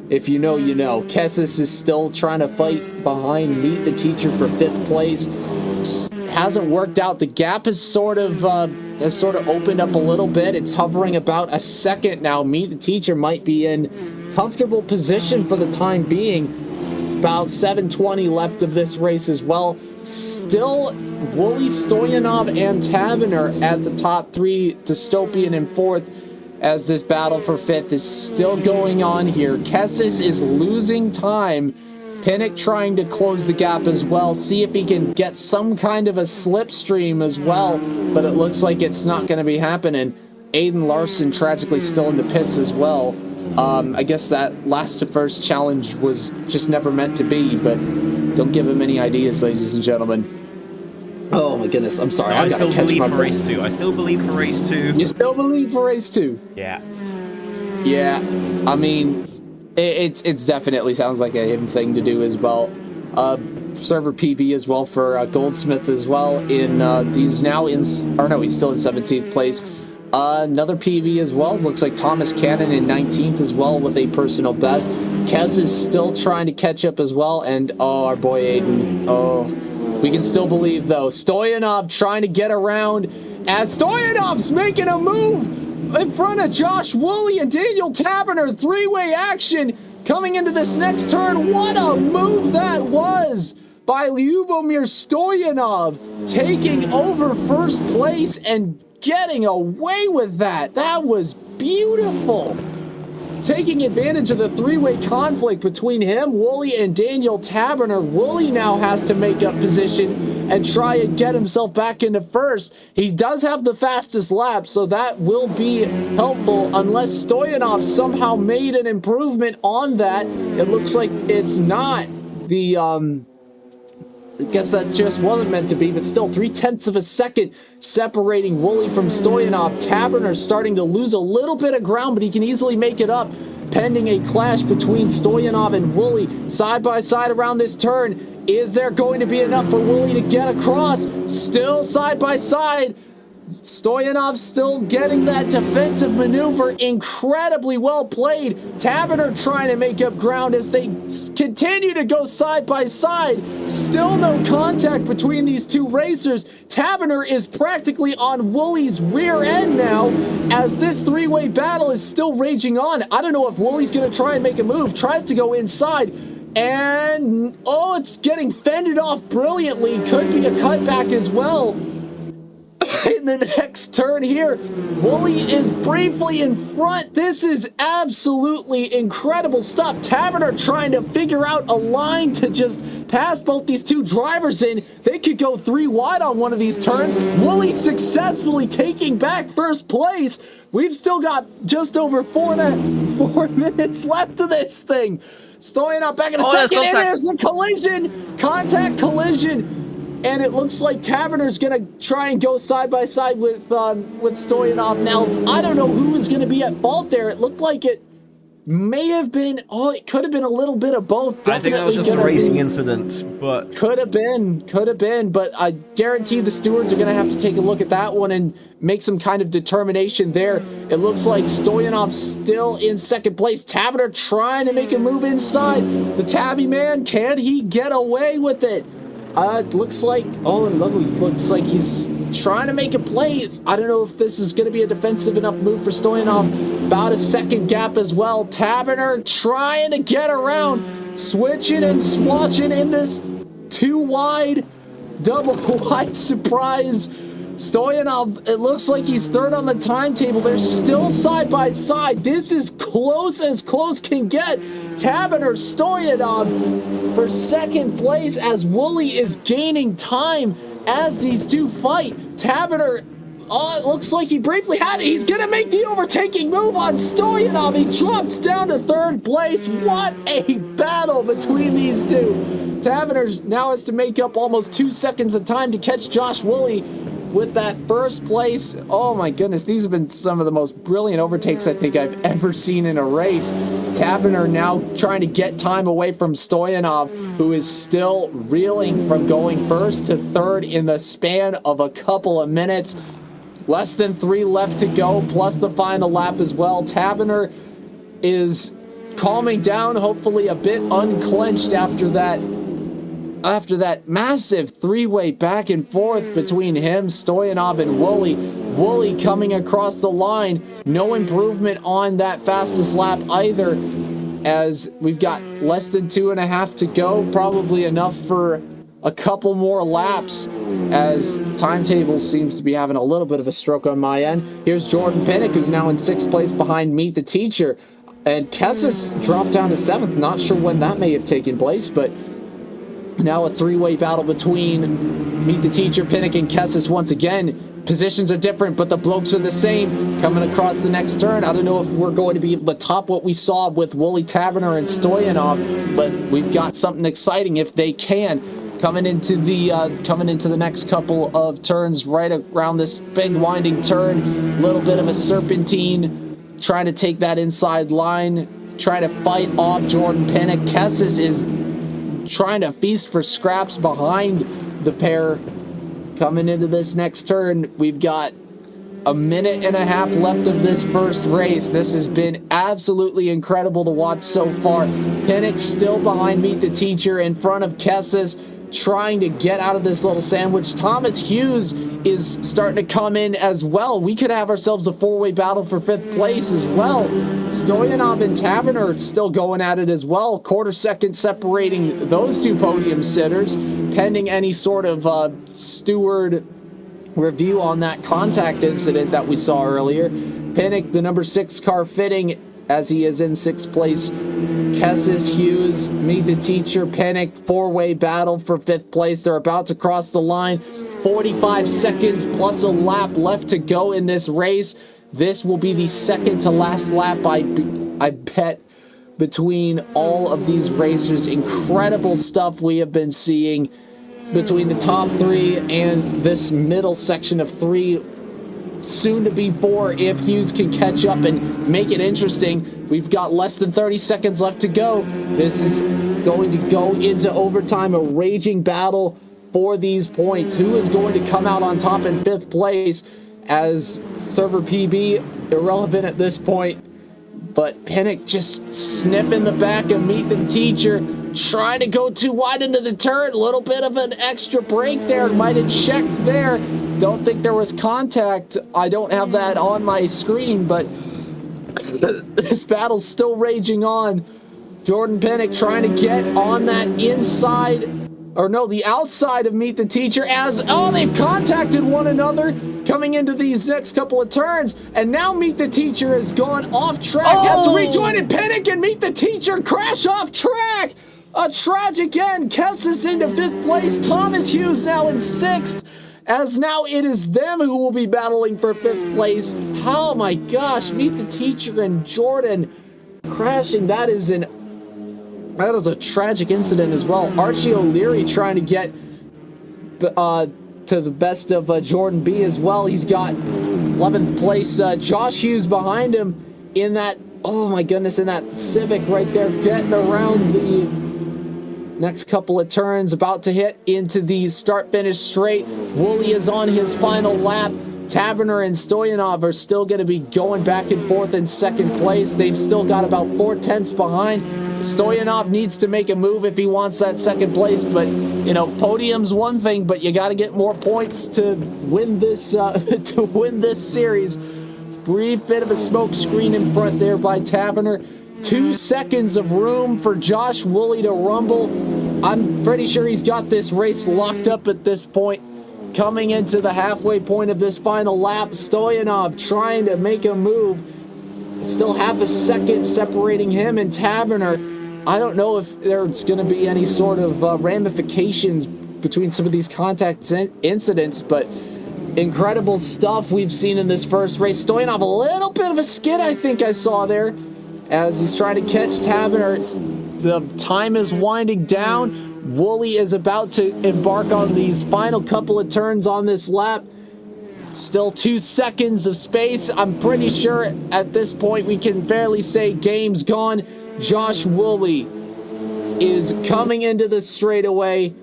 If you know, you know. Kessis is still trying to fight behind Meet the Teacher for 5th place. Hasn't worked out. The gap has sort of opened up a little bit. It's hovering about a second now. Meet the Teacher might be in comfortable position for the time being. About 7:20 left of this race as well. Still Woolley, Stoyanov, and Taverner at the top 3. Dystopian in 4th. As this battle for 5th is still going on here. Kessis is losing time. Pinnock trying to close the gap as well. See if he can get some kind of a slipstream as well. But it looks like it's not going to be happening. Aiden Larson tragically still in the pits as well. I guess that last to first challenge was just never meant to be. But don't give him any ideas, ladies and gentlemen. Oh my goodness, I'm sorry. I still believe for race 2. I still believe for race 2. You still believe for race 2? Yeah. Yeah, I mean, it's definitely sounds like a him thing to do as well. Server PB as well for Goldsmith as well. He's still in 17th place. Another PB as well. Looks like Thomas Cannon in 19th as well with a personal best. Kez is still trying to catch up as well, and our boy Aiden. Oh. We can still believe, though. Stoyanov trying to get around as Stoyanov's making a move in front of Josh Woolley and Daniel Taberner. 3-way action coming into this next turn. What a move that was by Lyubomir Stoyanov, taking over first place and getting away with that. That was beautiful. Taking advantage of the three-way conflict between him, Wooly, and Daniel Taberner. Wooly now has to make up position and try and get himself back into first. He does have the fastest lap, so that will be helpful unless Stoyanov somehow made an improvement on that. It looks like it's not. I guess that just wasn't meant to be, but still 0.3 of a second separating Wooly from Stoyanov. Taberner starting to lose a little bit of ground, but he can easily make it up pending a clash between Stoyanov and Wooly side by side around this turn. Is there going to be enough for Wooly to get across? Still side by side. Stoyanov still getting that defensive maneuver. Incredibly well played. Taberner trying to make up ground as they continue to go side by side. Still no contact between these two racers. Taberner is practically on Wooly's rear end now as this three-way battle is still raging on. I don't know if Wooly's going to try and make a move. Tries to go inside. And, oh, it's getting fended off brilliantly. Could be a cutback as well. In the next turn here, Wooly is briefly in front. This is absolutely incredible stuff. Taberner trying to figure out a line to just pass both these two drivers in. They could go 3 wide on one of these turns. Wooly successfully taking back first place. We've still got just over 4 minutes left of this thing. Stoyanov back in a second, and there's a collision. Contact collision. And it looks like Taberner's going to try and go side by side with Stoyanov. Now, I don't know who was going to be at fault there. It looked like it may have been, it could have been a little bit of both. Definitely I think that was just a racing incident, but... Could have been, but I guarantee the stewards are going to have to take a look at that one and make some kind of determination there. It looks like Stoyanov still in second place. Taberner trying to make a move inside. The Tabby man, can he get away with it? It looks like, looks like he's trying to make a play. I don't know if this is going to be a defensive enough move for Stoyanov. About a second gap as well. Taberner trying to get around, switching and swatching in this 2 wide, double wide surprise. Stoyanov, it looks like he's third on the timetable. They're still side by side. This is close as close can get. Taberner, Stoyanov for second place as Wooly is gaining time as these two fight. Taberner, it looks like he briefly had it. He's going to make the overtaking move on Stoyanov. He drops down to third place. What a battle between these two. Taberner now has to make up almost 2 seconds of time to catch Josh Wooly with that first place. Oh my goodness, these have been some of the most brilliant overtakes I think I've ever seen in a race. Taberner now trying to get time away from Stoyanov, who is still reeling from going first to third in the span of a couple of minutes. Less than 3 left to go, plus the final lap as well. Taberner is calming down, hopefully a bit unclenched after that massive 3-way back and forth between him, Stoyanov, and Wooly. Wooly coming across the line. No improvement on that fastest lap either, as we've got less than 2.5 to go. Probably enough for a couple more laps, as timetable seems to be having a little bit of a stroke on my end. Here's Jordan Pinnock, who's now in 6th place behind Meet the Teacher. And Kessis dropped down to 7th. Not sure when that may have taken place, but now a 3-way battle between Meet the Teacher, Pinnock, and Kessis once again. Positions are different, but the blokes are the same. Coming across the next turn, I don't know if we're going to be able to top what we saw with Wooly, Taberner, and Stoyanov, but we've got something exciting if they can. Coming into the next couple of turns, right around this big winding turn, a little bit of a serpentine, trying to take that inside line, trying to fight off Jordan Pinnock. Kessis is trying to feast for scraps behind the pair. Coming into this next turn, we've got a 1.5 minutes left of this first race. This has been absolutely incredible to watch so far. Pinnock still behind Meet the Teacher, in front of Kessis, trying to get out of this little sandwich. Thomas Hughes is starting to come in as well. We could have ourselves a 4-way battle for 5th place as well. Stoyanov and Taberner are still going at it as well. 1/4 second separating those two podium sitters, pending any sort of steward review on that contact incident that we saw earlier. Pinnock, the number 6 car fitting, as he is in 6th place. Kessis, Hughes, Meet the Teacher, Pinnock, 4-way battle for 5th place. They're about to cross the line. 45 seconds plus a lap left to go in this race. This will be the second to last lap, I bet, between all of these racers. Incredible stuff we have been seeing between the top 3 and this middle section of 3, soon to be 4, if Hughes can catch up and make it interesting. We've got less than 30 seconds left to go. This is going to go into overtime, a raging battle for these points. Who is going to come out on top in 5th place, as server PB irrelevant at this point? But Pinnock just sniffing the back of Meet the Teacher, trying to go too wide into the turn. A little bit of an extra brake there. Might have checked there. Don't think there was contact. I don't have that on my screen, but this battle's still raging on. Jordan Pinnock trying to get on that inside, or no, the outside of Meet the Teacher, as, oh, they've contacted one another coming into these next couple of turns, and now Meet the Teacher has gone off track, has to rejoin, and Pinnock and Meet the Teacher crash off track. A tragic end. Kessis into 5th place, Thomas Hughes now in 6th, as now it is them who will be battling for 5th place. Oh my gosh, Meet the Teacher and Jordan crashing. That is a tragic incident as well. Archie O'Leary trying to get to the best of Jordan B as well. He's got 11th place. Josh Hughes behind him in that, oh my goodness, in that Civic right there, getting around the next couple of turns, about to hit into the start-finish straight. Woolley is on his final lap. Taverner and Stoyanov are still going to be going back and forth in 2nd place. They've still got about 4 tenths behind. Stoyanov needs to make a move if he wants that 2nd place, but you know, podium's one thing, but you got to get more points to win this series. Brief bit of a smoke screen in front there by Taverner. 2 seconds of room for Josh Woolley to rumble. I'm pretty sure he's got this race locked up at this point. Coming into the halfway point of this final lap, Stoyanov trying to make a move. Still half a second separating him and Taverner. I don't know if there's going to be any sort of ramifications between some of these contact incidents, but incredible stuff we've seen in this first race. Stoyanov, a little bit of a skid I think I saw there as he's trying to catch Taverner. The time is winding down. Woolley is about to embark on these final couple of turns on this lap. Still 2 seconds of space. I'm pretty sure at this point we can fairly say game's gone. Josh Woolley is coming into the straightaway,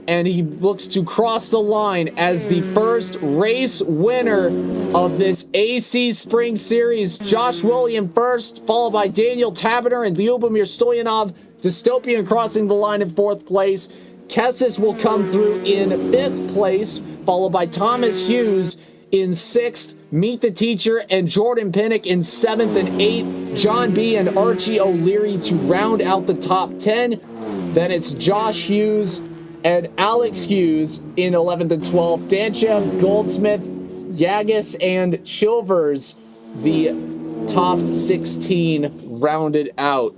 and he looks to cross the line as the first race winner of this AC Spring Series. Josh Woolley in first, followed by Daniel Taverner and Lyubomir Stoyanov. Dystopian crossing the line in 4th place. Kessis will come through in 5th place, followed by Thomas Hughes in 6th. Meet the Teacher and Jordan Pinnock in 7th and 8th. John B. and Archie O'Leary to round out the top 10. Then it's Josh Hughes and Alex Hughes in 11th and 12th. Danchev, Goldsmith, Yagis, and Chilvers, the top 16 rounded out.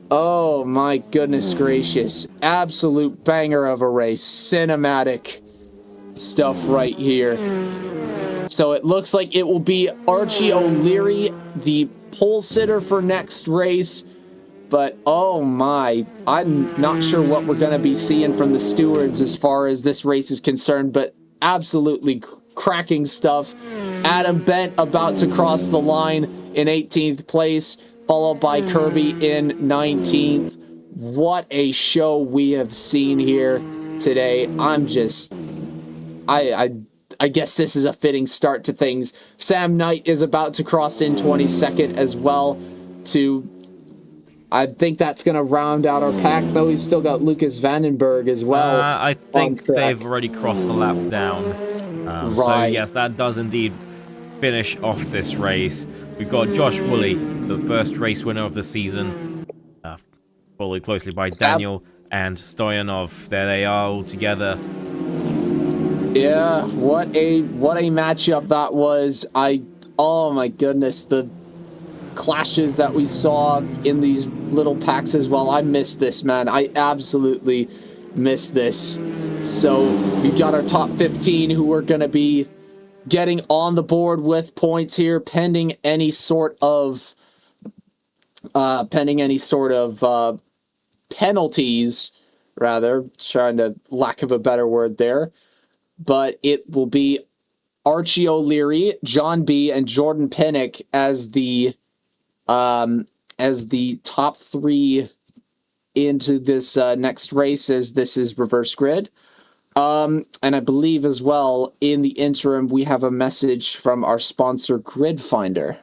Oh my goodness gracious. Absolute banger of a race. Cinematic stuff right here. So it looks like it will be Archie O'Leary, the pole sitter for next race. But oh my, I'm not sure what we're going to be seeing from the stewards as far as this race is concerned, but absolutely cracking stuff. Adam Bent about to cross the line in 18th place, followed by Kirby in 19th. What a show we have seen here today. I guess this is a fitting start to things. Sam Knight is about to cross in 22nd as well. I think that's going to round out our pack, though. We've still got Lucas Vandenberg as well. I think they've already crossed the lap down. Right. So yes, that does indeed finish off this race. We've got Josh Woolley, the first race winner of the season, followed closely by Daniel and Stoyanov. There they are all together. Yeah, what a matchup that was. Oh my goodness, the clashes that we saw in these little packs as well. I miss this, man. I absolutely miss this. So we've got our top 15 who are going to be getting on the board with points here, pending any sort of penalties, rather, trying to lack of a better word there. But it will be Archie O'Leary, John B, and Jordan Pinnock as the top three into this next race, as this is reverse grid. And I believe as well, in the interim, we have a message from our sponsor, Grid Finder.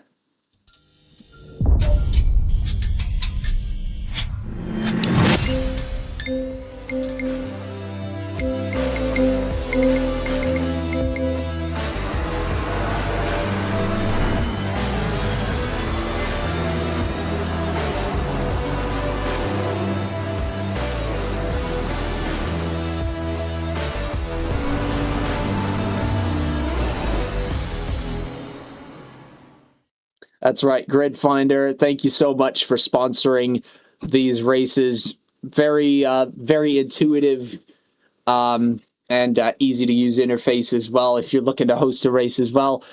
That's right, Grid Finder. Thank you so much for sponsoring these races. Very, very intuitive and easy to use interface as well if you're looking to host a race as well.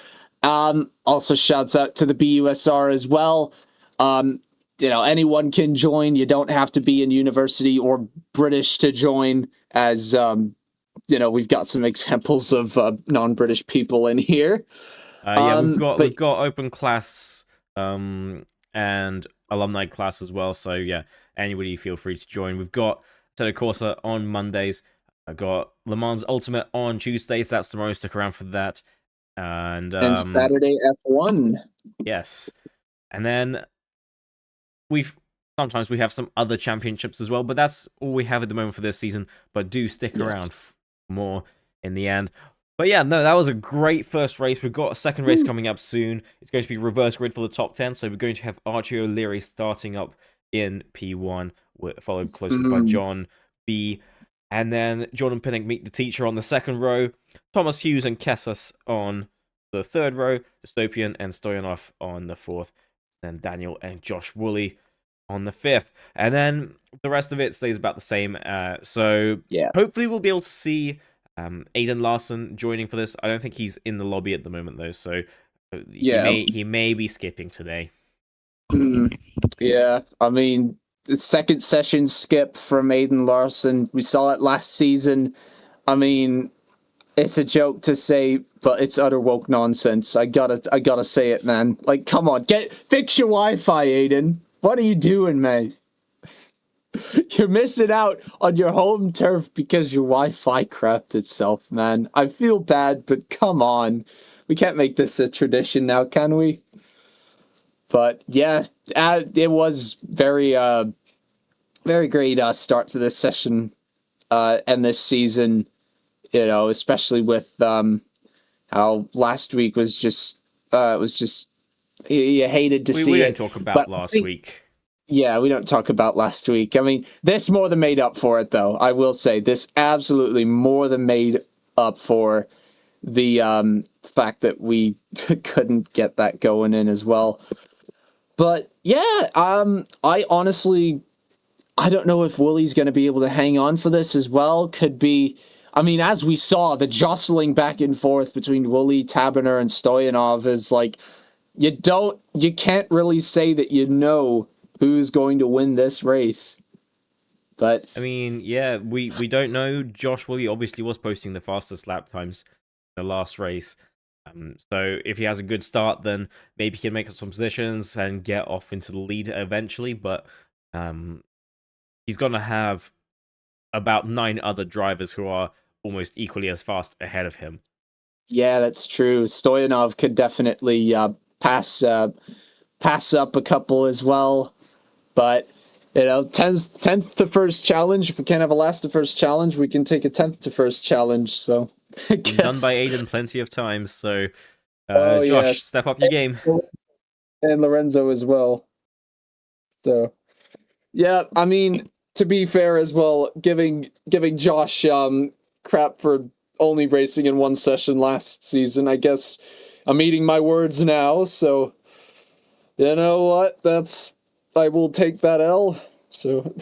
Also, shouts out to the BUSR as well. Anyone can join. You don't have to be in university or British to join, as we've got some examples of non-British people in here. We've got open class and alumni class as well. So yeah, anybody feel free to join. We've got Assetto Corsa on Mondays. I've got Le Mans Ultimate on Tuesdays. That's tomorrow. Stick around for that. And Saturday F1. Yes, and then sometimes we have some other championships as well, but that's all we have at the moment for this season. But do stick around for more in the end. But yeah, no, that was a great first race. We've got a second race coming up soon. It's going to be reverse grid for the top 10. So we're going to have Archie O'Leary starting up in P1, followed closely by John B. And then Jordan Pinnock meet the teacher on the second row. Thomas Hughes and Kessas on the third row. Dystopian and Stoyanov on the fourth. Then Daniel and Josh Woolley on the fifth. And then the rest of it stays about the same. So hopefully we'll be able to see Aiden Larson joining for this. I don't think he's in the lobby at the moment though, so he may be skipping today. Yeah, I mean, the second session skip from Aiden Larson, we saw it last season. I mean, it's a joke to say, but it's utter woke nonsense. I gotta say it, man. Like, come on, fix your Wi-Fi, Aiden. What are you doing, man? You're missing out on your home turf because your Wi-Fi crapped itself, man. I feel bad, but come on. We can't make this a tradition now, can we? But yeah, it was very great start to this session and this season, especially with how last week was just, you hated to see it. We didn't talk about last week. Yeah, we don't talk about last week. I mean, this more than made up for it, though. I will say this absolutely more than made up for the fact that we couldn't get that going in as well. But yeah, I honestly, I don't know if Wooly's going to be able to hang on for this as well. Could be, I mean, as we saw, the jostling back and forth between Wooly, Taberner, and Stoyanov is like, you can't really say that who's going to win this race. But I mean, yeah, we don't know. Josh Woolley obviously was posting the fastest lap times in the last race. So if he has a good start, then maybe he can make up some positions and get off into the lead eventually. But he's going to have about 9 other drivers who are almost equally as fast ahead of him. Yeah, that's true. Stoyanov could definitely pass up a couple as well. But, 10th to first challenge. If we can't have a last to first challenge, we can take a 10th to first challenge. So, done by Aiden plenty of times. So, Josh, step up your game. And Lorenzo as well. So, yeah, I mean, to be fair as well, giving Josh crap for only racing in one session last season. I guess I'm eating my words now, so you know what? I will take that L. So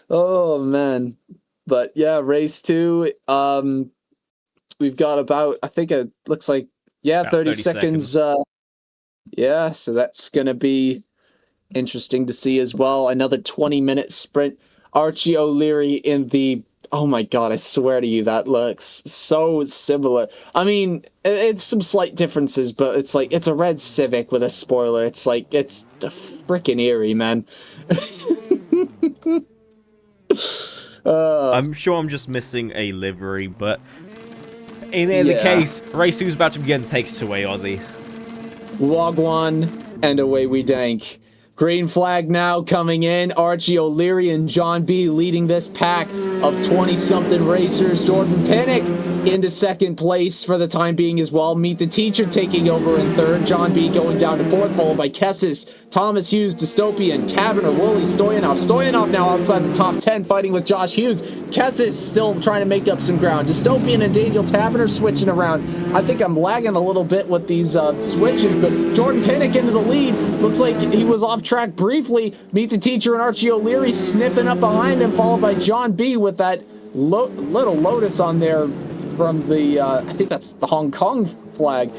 oh man. But yeah, race 2. We've got about, I think it looks like, yeah, 30 seconds. Yeah, so that's gonna be interesting to see as well. Another 20-minute sprint. Archie O'Leary in the, oh my god, I swear to you, that looks so similar. I mean, it's some slight differences, but it's like, it's a red Civic with a spoiler. It's like, it's freaking eerie, man. I'm sure I'm just missing a livery, but in any case, race 2 is about to begin. Take it away, Aussie. Wagwan, and away we dank. Green flag now coming in. Archie O'Leary and John B leading this pack of 20-something racers. Jordan Pinnock into second place for the time being as well. Meet the Teacher taking over in third. John B going down to fourth, followed by Kessis, Thomas Hughes, Dystopian, Taverner, Woolley, Stoyanov. Stoyanov now outside the top 10, fighting with Josh Hughes. Kessis still trying to make up some ground. Dystopian and Daniel Taverner switching around. I think I'm lagging a little bit with these switches, but Jordan Pinnock into the lead. Looks like he was off track briefly. Meet the Teacher and Archie O'Leary sniffing up behind him, followed by John B with that little Lotus on there from the, I think that's the Hong Kong flag.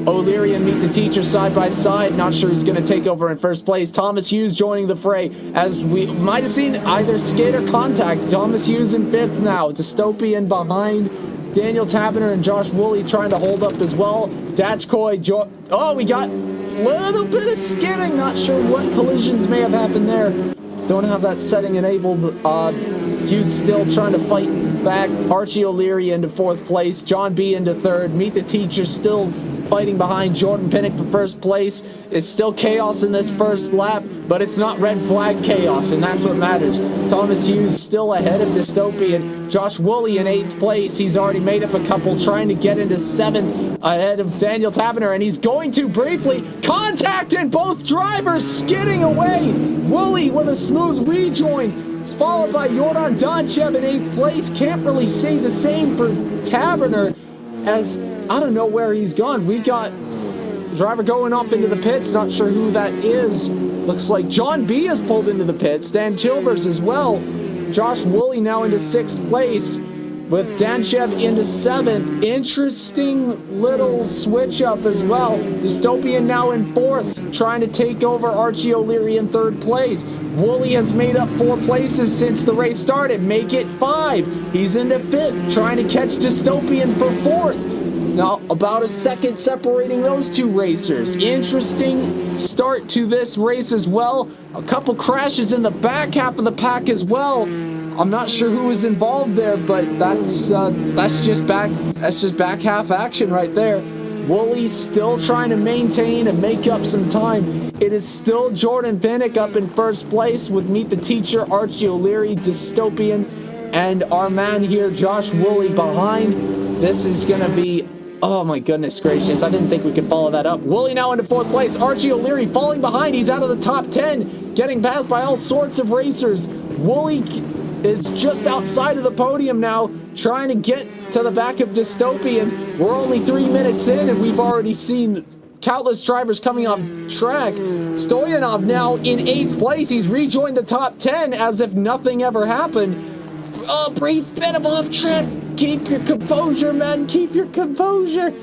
O'Leary and Meet the Teacher side by side. Not sure who's going to take over in first place. Thomas Hughes joining the fray, as we might have seen either skid or contact. Thomas Hughes in fifth now. Dystopian behind. Daniel Taverner and Josh Woolley trying to hold up as well. Dachkoy, oh, we got a little bit of skidding. Not sure what collisions may have happened there. Don't have that setting enabled. Hughes still trying to fight back. Archie O'Leary into fourth place. John B into third. Meet the Teacher still fighting behind Jordan Pinnock for first place. It's still chaos in this first lap, but it's not red flag chaos, and that's what matters. Thomas Hughes still ahead of Dystopian. Josh Woolley in 8th place. He's already made up a couple, trying to get into 7th ahead of Daniel Taverner, and he's going to briefly contact, and both drivers skidding away. Woolley with a smooth rejoin. It's followed by Jordan Donchev in 8th place. Can't really say the same for Taverner, as I don't know where he's gone. We got driver going off into the pits. Not sure who that is. Looks like John B has pulled into the pits. Dan Chilvers as well. Josh Woolley now into 6th place, with Danchev into 7th. Interesting little switch up as well. Dystopian now in 4th, trying to take over Archie O'Leary in 3rd place. Woolley has made up 4 places since the race started. Make it 5. He's into 5th, trying to catch Dystopian for 4th. Now, about a second separating those two racers. Interesting start to this race as well. A couple crashes in the back half of the pack as well. I'm not sure who was involved there, but that's just back half action right there. Woolley's still trying to maintain and make up some time. It is still Jordan Pinnock up in first place with Meet the Teacher, Archie O'Leary, Dystopian, and our man here, Josh Woolley, behind. This is going to be, oh my goodness gracious, I didn't think we could follow that up. Woolley now into 4th place. Archie O'Leary falling behind. He's out of the top 10, getting passed by all sorts of racers. Woolley is just outside of the podium now, trying to get to the back of Dystopian. We're only 3 minutes in, and we've already seen countless drivers coming off track. Stoyanov now in 8th place. He's rejoined the top 10 as if nothing ever happened. A brief bit of off track. Keep your composure, man. Keep your composure.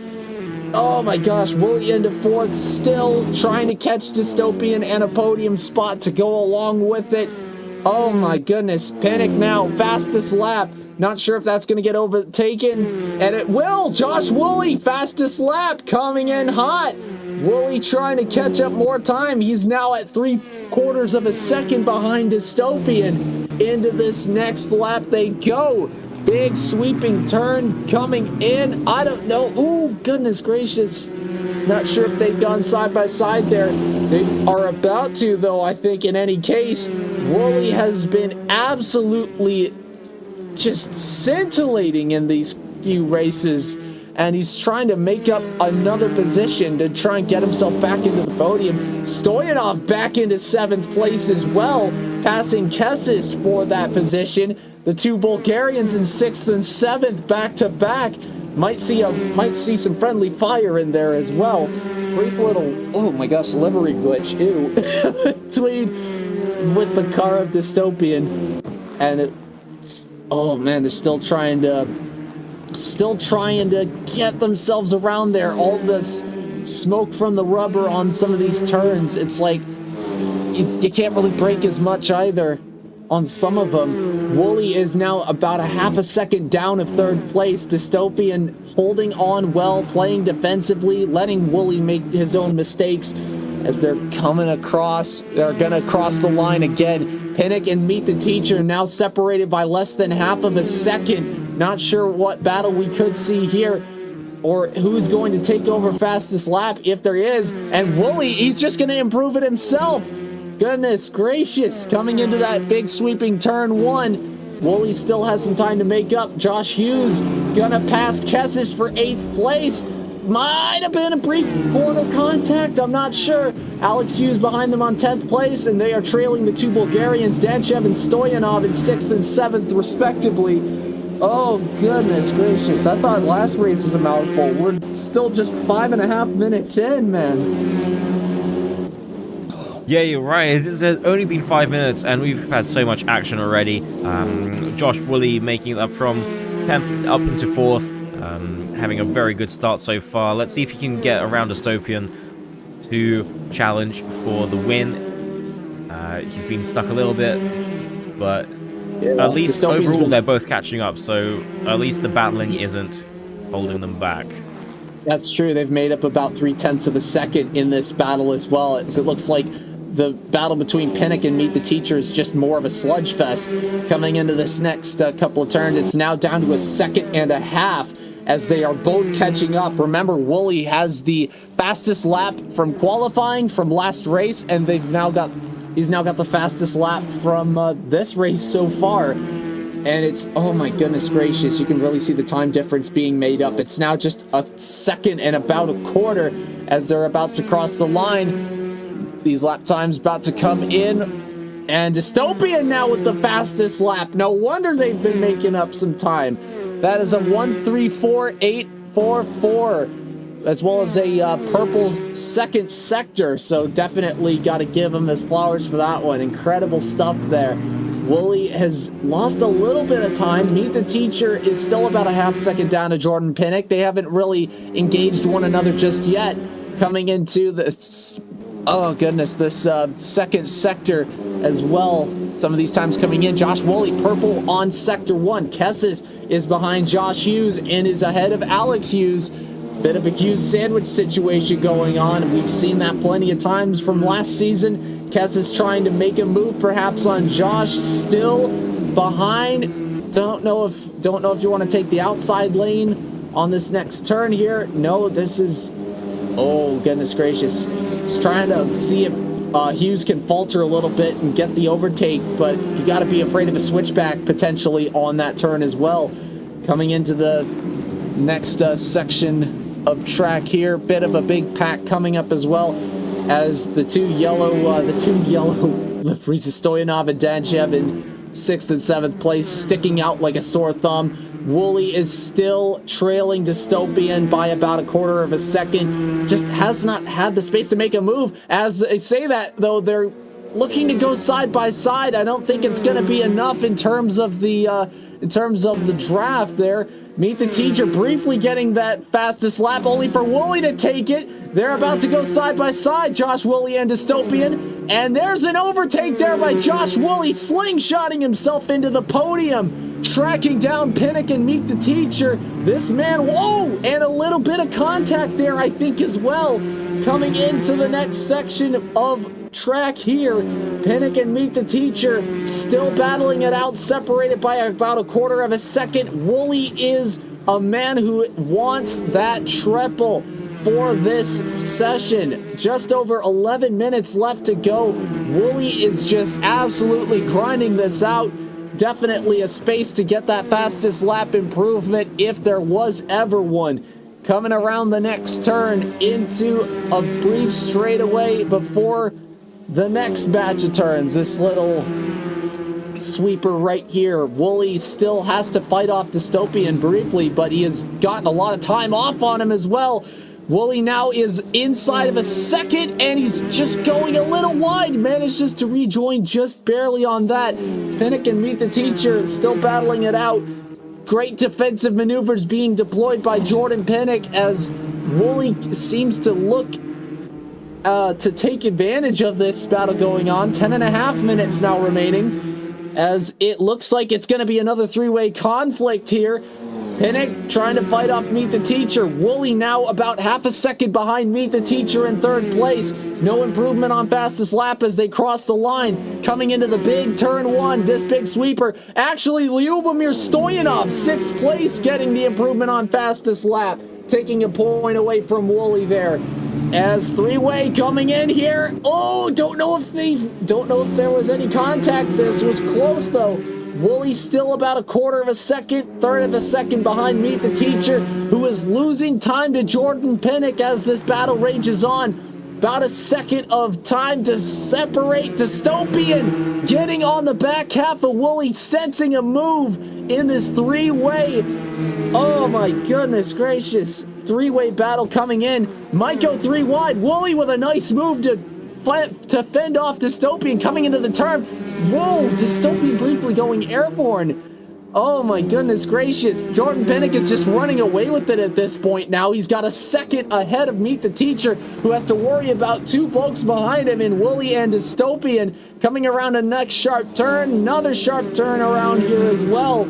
Oh my gosh, Woolley into 4th, still trying to catch Dystopian and a podium spot to go along with it. Oh my goodness, Pinnock now, fastest lap. Not sure if that's going to get overtaken, and it will. Josh Woolley, fastest lap, coming in hot. Woolley trying to catch up more time. He's now at 3/4 of a second behind Dystopian. Into this next lap they go. Big sweeping turn coming in. I don't know. Ooh, goodness gracious. Not sure if they've gone side by side there. They are about to, though, I think, in any case. Woolley has been absolutely just scintillating in these few races, and he's trying to make up another position to try and get himself back into the podium. Stoyanov back into 7th place as well, passing Kessis for that position. The two Bulgarians in 6th and 7th back to back. Might see some friendly fire in there as well. Brief little, oh my gosh, livery glitch, ew, between with the car of Dystopian, and oh man, they're still trying to get themselves around there. All this smoke from the rubber on some of these turns, it's like you can't really brake as much either on some of them. Wooly is now about a half a second down of 3rd place. Dystopian holding on well, playing defensively, letting Wooly make his own mistakes as they're coming across. They're gonna cross the line again. Pinnock and Meet the Teacher now separated by less than half of a second. Not sure what battle we could see here, or who's going to take over fastest lap if there is. And Wooly, he's just going to improve it himself. Goodness gracious, coming into that big sweeping turn 1. Wooly still has some time to make up. Josh Hughes gonna pass Kessis for 8th place. Might have been a brief corner contact, I'm not sure. Alex Hughes behind them on 10th place, and they are trailing the two Bulgarians, Danchev and Stoyanov, in 6th and 7th respectively. Oh, goodness gracious. I thought last race was a mouthful. We're still just 5.5 minutes in, man. Yeah, you're right. It has only been 5 minutes, and we've had so much action already. Josh Woolley making it up from 10th up into 4th, having a very good start so far. Let's see if he can get around Dystopian to challenge for the win. He's been stuck a little bit, but yeah, at least overall they're both catching up, so at least the battling isn't holding them back. That's true. They've made up about 0.3 of a second in this battle as well, as it looks like the battle between Pinnock and Meet the Teacher is just more of a sludge fest. Coming into this next couple of turns, it's now down to 1.5 seconds as they are both catching up. Remember, Wooly has the fastest lap from qualifying from last race, and he's now got the fastest lap from this race so far. And it's, oh my goodness gracious, you can really see the time difference being made up. It's now just 1 second and about 1/4 as they're about to cross the line. These lap times about to come in, and Dystopian now with the fastest lap. No wonder they've been making up some time. That is a 1:34.844, as well as a purple second sector. So definitely got to give him his flowers for that one. Incredible stuff there. Wooly has lost a little bit of time. Meet the Teacher is still about a half second down to Jordan Pinnock. They haven't really engaged one another just yet. Coming into this, oh goodness, this second sector as well. Some of these times coming in. Josh Woolley, purple on sector 1. Kessis is behind Josh Hughes and is ahead of Alex Hughes. Bit of a Hughes sandwich situation going on. We've seen that plenty of times from last season. Kessis trying to make a move perhaps on Josh, still behind. Don't know if you want to take the outside lane on this next turn here. No, this is, oh goodness gracious. It's trying to see if Hughes can falter a little bit and get the overtake, but you got to be afraid of a switchback potentially on that turn as well. Coming into the next section of track here, bit of a big pack coming up as well, as the two yellow liveries, Stoyanov and Danchev in 6th and 7th place, sticking out like a sore thumb. Wooly is still trailing Dystopian by about 1/4 second. Just has not had the space to make a move. As they say that, though, they're looking to go side by side. I don't think it's going to be enough in terms of the draft there. Meet the Teacher briefly getting that fastest lap, only for Wooly to take it. They're about to go side by side, Josh Woolley and Dystopian, and there's an overtake there by Josh Woolley, slingshotting himself into the podium, tracking down Pinnock and Meet the Teacher. This man, whoa, and a little bit of contact there, I think, as well. Coming into the next section of track here, Pinnock and Meet the Teacher still battling it out, separated by about 1/4 second. Wooly is a man who wants that triple for this session. Just over 11 minutes left to go. Wooly is just absolutely grinding this out. Definitely a space to get that fastest lap improvement if there was ever one. Coming around the next turn into a brief straightaway before the next batch of turns. This little sweeper right here. Wooly still has to fight off Dystopian briefly, but he has gotten a lot of time off on him as well. Wooly now is inside of a second, and he's just going a little wide. Manages to rejoin just barely on that. Pinnock and Meet the Teacher still battling it out. Great defensive maneuvers being deployed by Jordan Pinnock as Wooly seems to look to take advantage of this battle going on. 10.5 minutes now remaining, as it looks like it's going to be another three-way conflict here. Pinnock trying to fight off Meet the Teacher. Wooly now about half a second behind Meet the Teacher in third place. No improvement on fastest lap as they cross the line. Coming into the big turn one, this big sweeper. Actually, Lyubomir Stoyanov, 6th place, getting the improvement on fastest lap. Taking a point away from Wooly there. As three-way coming in here. Oh, don't know if there was any contact. This was close though. Wooly still about a quarter of a second, third of a second behind Meet the Teacher, who is losing time to Jordan Pinnock as this battle rages on. About a second of time to separate. Dystopian getting on the back half of Wooly, sensing a move in this three-way. Oh my goodness gracious. Three-way battle coming in. Might go three wide. Wooly with a nice move to fend off Dystopian coming into the turn. Whoa, Dystopian briefly going airborne. Oh my goodness gracious. Jordan Pinnock is just running away with it at this point now. He's got a second ahead of Meet the Teacher, who has to worry about two folks behind him in Wooly and Dystopian. Coming around a next sharp turn. Another sharp turn around here as well.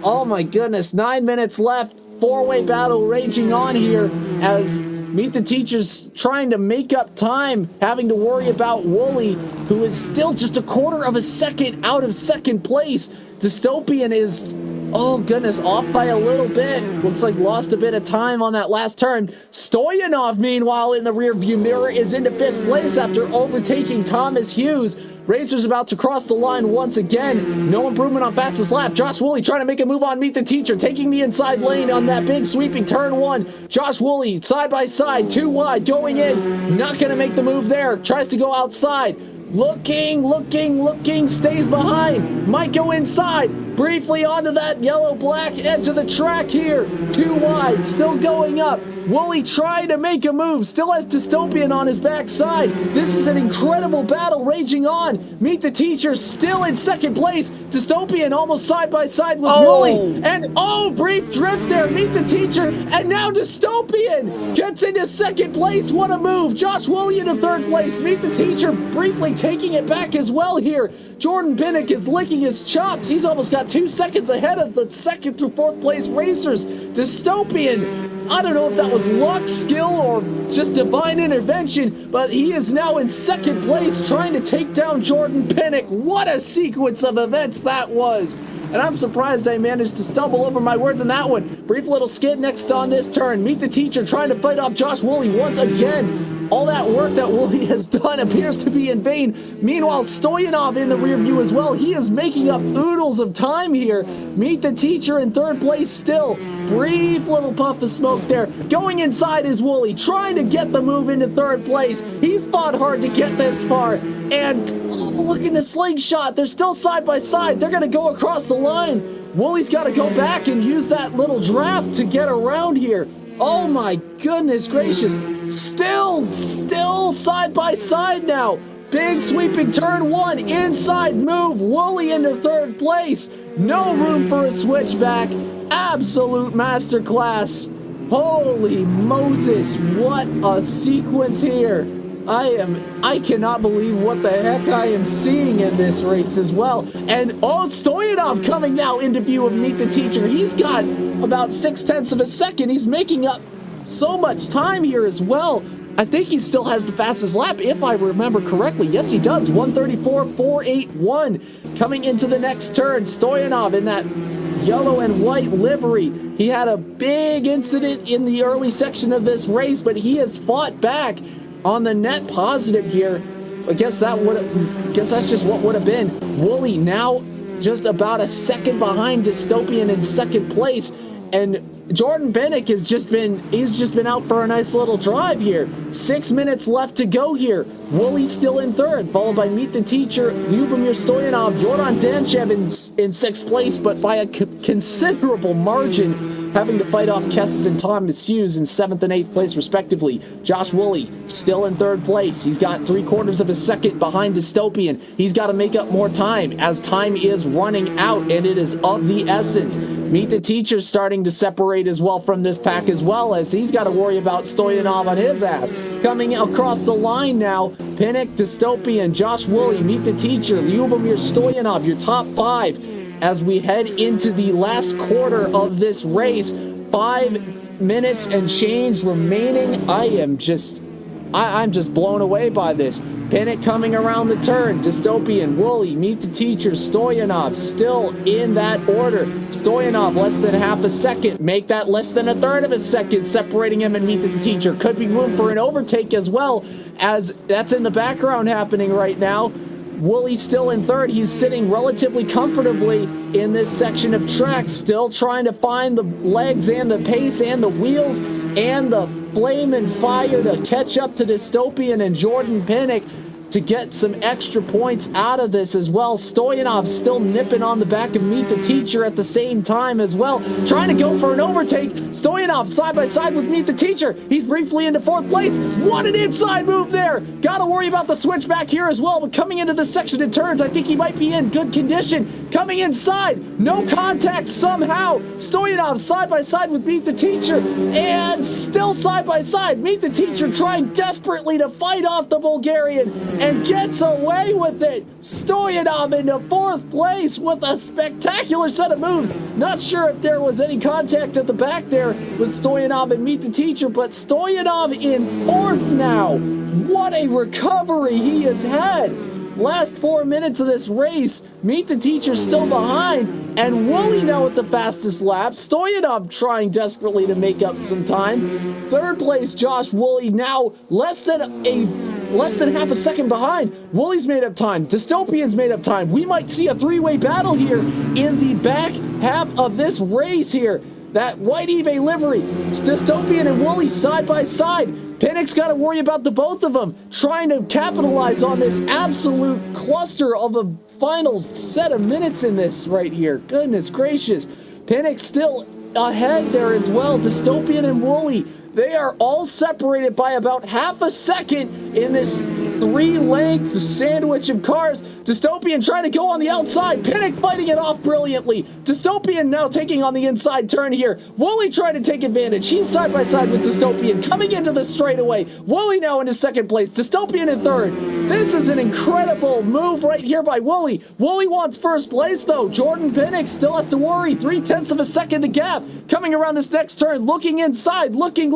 Oh my goodness. 9 minutes left. Four-way battle raging on here as Meet the Teacher's trying to make up time, having to worry about Wooly, who is still just a quarter of a second out of second place. Dystopian is, oh goodness, off by a little bit. Looks like lost a bit of time on that last turn. Stoyanov, meanwhile, in the rearview mirror is into 5th place after overtaking Thomas Hughes. Racer's about to cross the line once again. No improvement on fastest lap. Josh Woolley trying to make a move on Meet the Teacher, taking the inside lane on that big sweeping turn one. Josh Woolley side by side, too wide, going in. Not going to make the move there. Tries to go outside. Looking, stays behind. Might go inside. Briefly onto that yellow-black edge of the track here. Too wide, still going up. Woolley trying to make a move, still has Dystopian on his backside. This is an incredible battle raging on. Meet the Teacher still in second place. Dystopian almost side by side with Woolley. And brief drift there. Meet the Teacher, and now Dystopian gets into second place. What a move. Josh Woolley into third place. Meet the Teacher briefly taking it back as well here. Jordan Pinnock is licking his chops. He's almost got 2 seconds ahead of the second through fourth place racers. Dystopian, I don't know if that was luck, skill, or just divine intervention, but he is now in second place trying to take down Jordan Pinnock. What a sequence of events that was. And I'm surprised I managed to stumble over my words in that one. Brief little skid next on this turn. Meet the Teacher trying to fight off Josh Woolley once again. All that work that Woolley has done appears to be in vain. Meanwhile, Stoyanov in the rear view as well. He is making up oodles of time here. Meet the Teacher in third place still. Brief little puff of smoke there. Going inside is Woolley, trying to get the move into third place. He's fought hard to get this far. And look at the slingshot. They're still side by side. They're going to go across the line. Woolley's got to go back and use that little draft to get around here. Oh my goodness gracious. Still side by side now. Big sweeping turn one, inside move, Woolley into third place. No room for a switchback. Absolute masterclass. Holy Moses, what a sequence here. I cannot believe what the heck I am seeing in this race as well. And Stoyanov coming now into view of Meet the Teacher. He's got about 0.6 of a second. He's making up so much time here as well. I think he still has the fastest lap, if I remember correctly. Yes, he does. 1:34.481 coming into the next turn. Stoyanov in that yellow and white livery. He had a big incident in the early section of this race, but he has fought back on the net positive here. I guess that's just what would have been. Woolley now just about a second behind Dystopian in second place. And Jordan Pinnock he's just been out for a nice little drive here. 6 minutes left to go here. Wooly still in third, followed by Meet the Teacher, Lyubomir Stoyanov, Jordan Danchev in 6th place, but by a considerable margin, having to fight off Kessis and Thomas Hughes in 7th and 8th place respectively. Josh Woolley still in 3rd place. He's got 3/4 of a second behind Dystopian. He's got to make up more time as time is running out, and it is of the essence. Meet the Teacher starting to separate as well from this pack, as well as he's got to worry about Stoyanov on his ass. Coming across the line now, Pinnock, Dystopian, Josh Woolley, Meet the Teacher, Lyubomir Stoyanov, your top 5 as we head into the last quarter of this race. 5 minutes and change remaining. I'm just blown away by this. Pinnock coming around the turn. Dystopian, Woolley, Meet the Teacher, Stoyanov still in that order. Stoyanov less than half a second. Make that less than 1/3 of a second separating him and Meet the Teacher. Could be room for an overtake as well, as that's in the background happening right now. Woolley's still in 3rd. He's sitting relatively comfortably in this section of track, still trying to find the legs and the pace and the wheels and the flame and fire to catch up to Dystopian and Jordan Pinnock to get some extra points out of this as well. Stoyanov still nipping on the back of Meet the Teacher at the same time as well, trying to go for an overtake. Stoyanov side by side with Meet the Teacher. He's briefly into 4th place. What an inside move there. Gotta worry about the switch back here as well, but coming into this section of turns, I think he might be in good condition. Coming inside, no contact somehow. Stoyanov side by side with Meet the Teacher, and still side by side. Meet the Teacher trying desperately to fight off the Bulgarian, and gets away with it. Stoyanov into 4th place with a spectacular set of moves. Not sure if there was any contact at the back there with Stoyanov and Meet the Teacher, but Stoyanov in 4th now. What a recovery he has had. Last 4 minutes of this race, Meet the Teacher still behind, and Woolley now at the fastest lap. Stoyanov trying desperately to make up some time. 3rd place, Josh Woolley now less than half a second behind. Woolley's made up time. Dystopian's made up time. We might see a 3-way battle here in the back half of this race here. That white eBay livery. Dystopian and Woolley side by side. Pinnock's got to worry about the both of them, trying to capitalize on this absolute cluster of a final set of minutes in this right here. Goodness gracious. Pinnock still ahead there as well. Dystopian and Woolley, they are all separated by about half a second in this 3-length sandwich of cars. Dystopian trying to go on the outside. Pinnock fighting it off brilliantly. Dystopian now taking on the inside turn here. Woolley trying to take advantage. He's side by side with Dystopian coming into the straightaway. Woolley now into 2nd place. Dystopian in 3rd. This is an incredible move right here by Woolley. Woolley wants 1st place though. Jordan Pinnock still has to worry. 0.3 of a second to gap. Coming around this next turn, looking inside, looking.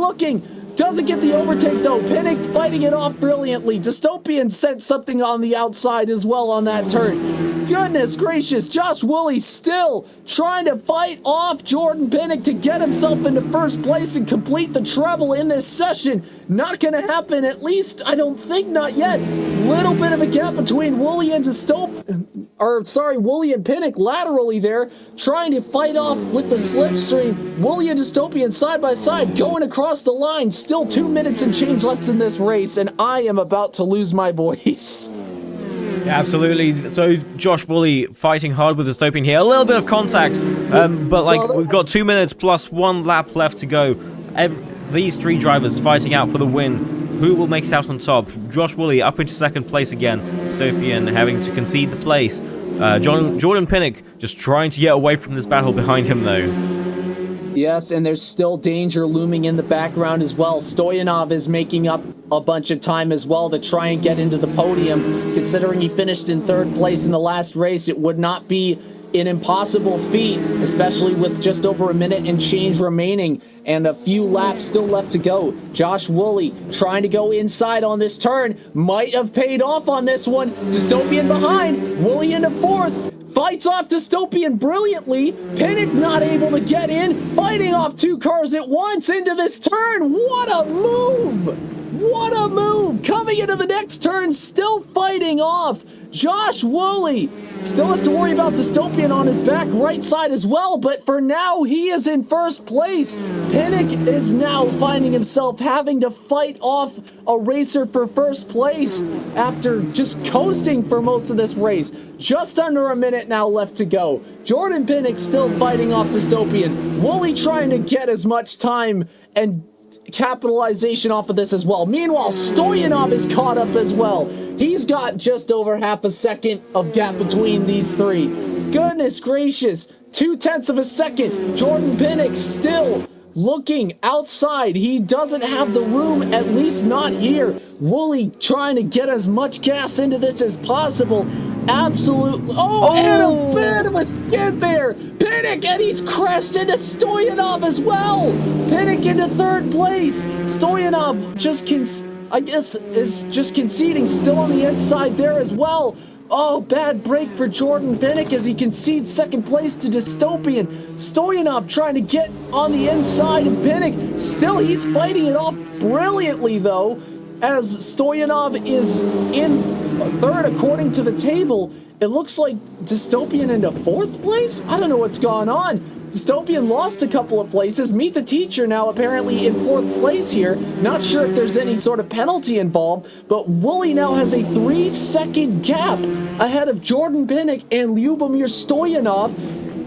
Doesn't get the overtake though. Pinnock fighting it off brilliantly. Dystopian sent something on the outside as well on that turn. Goodness gracious, Josh Woolley still trying to fight off Jordan Pinnock to get himself into 1st place and complete the treble in this session. Not going to happen, at least I don't think, not yet. Little bit of a gap between Woolley and Woolley and Pinnock laterally there, trying to fight off with the slipstream. Woolley and Dystopian side by side going across the line. Still 2 minutes and change left in this race, and I am about to lose my voice. Yeah, absolutely. So Josh Woolley fighting hard with Dystopian here. A little bit of contact, but we've got 2 minutes plus 1 lap left to go. These 3 drivers fighting out for the win. Who will make it out on top? Josh Woolley up into 2nd place again. Dystopian having to concede the place. Jordan Pinnock just trying to get away from this battle behind him though. Yes, and there's still danger looming in the background as well. Stoyanov is making up a bunch of time as well to try and get into the podium. Considering he finished in 3rd place in the last race, it would not be an impossible feat, especially with just over a minute and change remaining and a few laps still left to go. Josh Woolley trying to go inside on this turn. Might have paid off on this one. Dystopian behind. Woolley into 4th. Fights off Dystopian brilliantly. Pinnock not able to get in. Fighting off 2 cars at once into this turn. What a move! What a move! Coming into the next turn, still fighting off Josh Woolley. Still has to worry about Dystopian on his back right side as well, but for now, he is in first place. Pinnock is now finding himself having to fight off a racer for first place after just coasting for most of this race. Just under a minute now left to go. Jordan Pinnock still fighting off Dystopian. Woolley trying to get as much time and capitalization off of this as well. Meanwhile, Stoyanov is caught up as well. He's got just over half a second of gap between these three. Goodness gracious, 0.2 of a second. Jordan Pinnock still looking outside. He doesn't have the room, at least not here. Woolley trying to get as much gas into this as possible. Absolutely. Oh, and a bit of a skid there. Pinnock, and he's crashed into Stoyanov as well. Pinnock into third place. Stoyanov is just conceding, still on the inside there as well. Oh, bad break for Jordan Pinnock as he concedes second place to Dystopian. Stoyanov trying to get on the inside of Pinnock. Still, he's fighting it off brilliantly, though, as Stoyanov is in third according to the table. It looks like Dystopian into fourth place? I don't know what's going on. Dystopian lost a couple of places. Meet the Teacher now apparently in fourth place here. Not sure if there's any sort of penalty involved, but Woolley now has a 3-second gap ahead of Jordan Pinnock and Lyubomir Stoyanov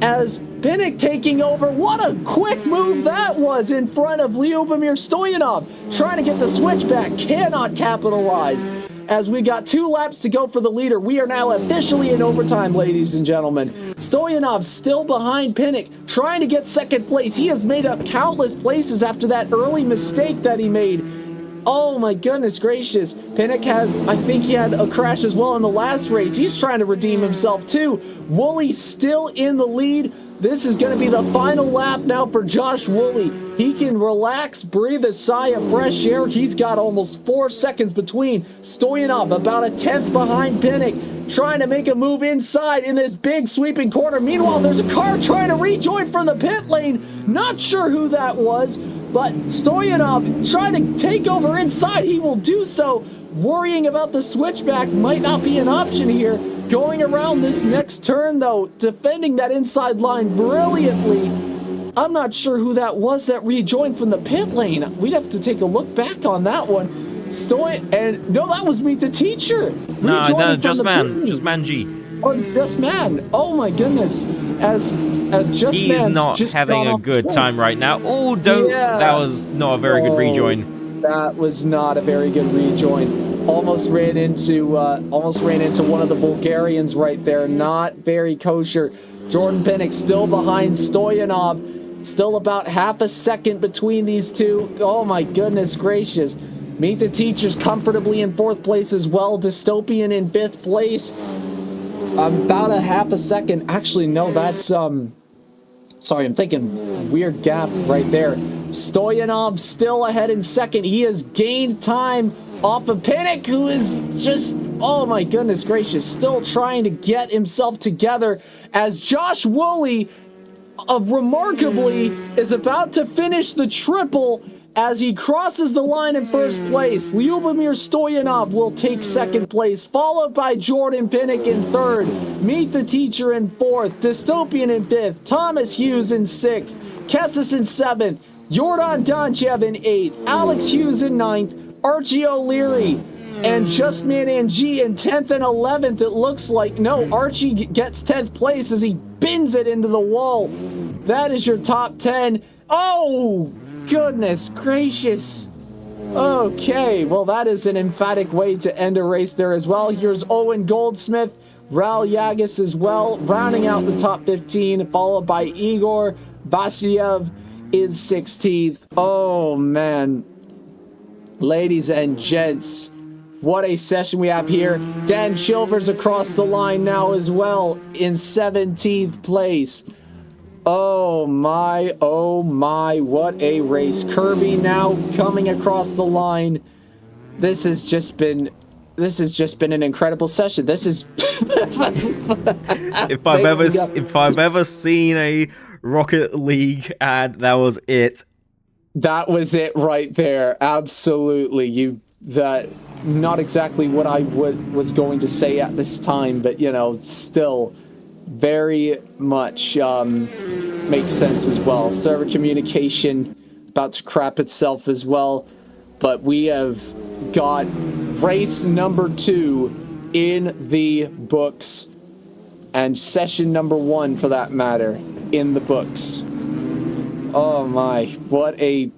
as Pinnock taking over. What a quick move that was in front of Lyubomir Stoyanov. Trying to get the switchback, cannot capitalize. As we got 2 laps to go for the leader, we are now officially in overtime, ladies and gentlemen. Stoyanov still behind Pinnock, trying to get second place. He has made up countless places after that early mistake that he made. Oh my goodness gracious. Pinnock I think he had a crash as well in the last race. He's trying to redeem himself too. Woolley still in the lead. This is going to be the final lap now for Josh Woolley. He can relax, breathe a sigh of fresh air. He's got almost 4 seconds between. Stoyanov about a 10th behind Pinnock, trying to make a move inside in this big sweeping corner. Meanwhile, there's a car trying to rejoin from the pit lane. Not sure who that was, but Stoyanov trying to take over inside. He will do so. Worrying about the switchback might not be an option here. Going around this next turn, though, defending that inside line brilliantly. I'm not sure who that was that rejoined from the pit lane. We'd have to take a look back on that one. No, that was Meet the Teacher. No, Just Man G. Oh, Just Man. Oh my goodness. As Just He's Man's not just having a good time right now. Oh, Yeah. That was not a very good rejoin. That was not a very good rejoin. Almost ran into one of the Bulgarians right there. Not very kosher. Jordan Pinnock still behind Stoyanov. Still about half a second between these two. Oh my goodness gracious. Meet the Teachers comfortably in fourth place as well. Dystopian in fifth place. About a half a second. Actually, no, that's sorry, I'm thinking weird gap right there. Stoyanov still ahead in second. He has gained time off of Pinnock, who is just, oh my goodness gracious, still trying to get himself together as Josh Woolley, remarkably, is about to finish the triple as he crosses the line in first place. Lyubomir Stoyanov will take second place, followed by Jordan Pinnock in third. Meet the Teacher in fourth. Dystopian in fifth. Thomas Hughes in sixth. Kessis in seventh. Jordan Donchev in eighth. Alex Hughes in ninth. Archie O'Leary and Just Man NG in 10th and 11th. It looks like. No, Archie gets 10th place as he bins it into the wall. That is your top 10. Oh, goodness gracious. Okay, well, that is an emphatic way to end a race there as well. Here's Owen Goldsmith, Raul Yagis as well, rounding out the top 15, followed by Igor Vasilyev is 16th. Oh, man. Ladies and gents, what a session we have here. Dan Chilvers across the line now as well in 17th place. Oh my, what a race. Kirby now coming across the line. This has just been an incredible session. This is if I've ever seen a Rocket League ad, that was it. That was it right there. Absolutely. That not exactly what I was going to say at this time, but still very much makes sense as well. Server communication about to crap itself as well, but we have got race number 2 in the books, and session number 1 for that matter in the books. Oh my, what a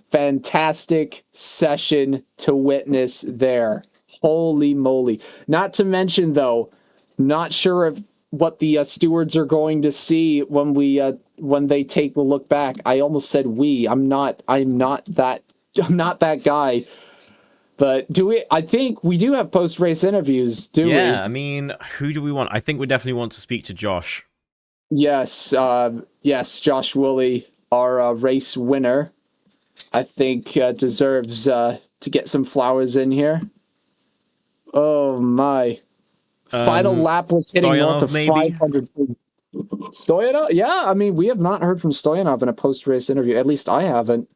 fantastic session to witness there. Holy moly. Not to mention though, not sure of what the stewards are going to see when they take the look back. I almost said we. I'm not that guy. But I think we do have post-race interviews, do we? Yeah, I mean, who do we want? I think we definitely want to speak to Josh. Yes, Josh Woolley, our race winner, I think deserves to get some flowers in here. Oh my. Final lap was hitting north of 500. Stoyanov? Yeah, I mean, we have not heard from Stoyanov in a post-race interview. At least I haven't.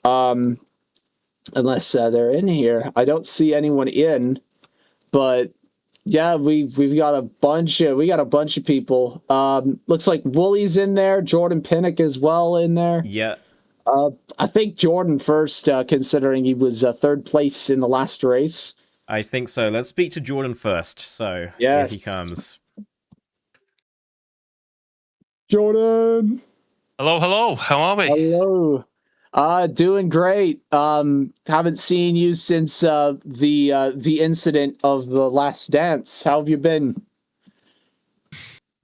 Unless they're in here. I don't see anyone in, but yeah, we've got a bunch of people. Looks like Wooly's in there, Jordan Pinnock as well in there. Yeah. I think Jordan first, considering he was third place in the last race. I think so. Let's speak to Jordan first. So yes, here he comes. Jordan. Hello. How are we? Hello. Doing great. Haven't seen you since the incident of the last dance. How have you been?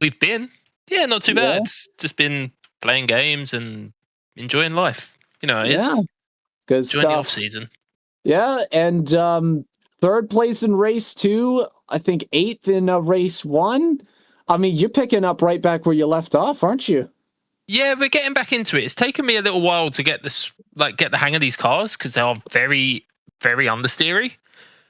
We've been, not too bad. Just been playing games and enjoying life. It's good enjoying stuff. the off season. Yeah, and third place in race 2. I think 8th in race 1. I mean, you're picking up right back where you left off, aren't you? Yeah, we're getting back into it. It's taken me a little while to get the hang of these cars because they are very, very understeery.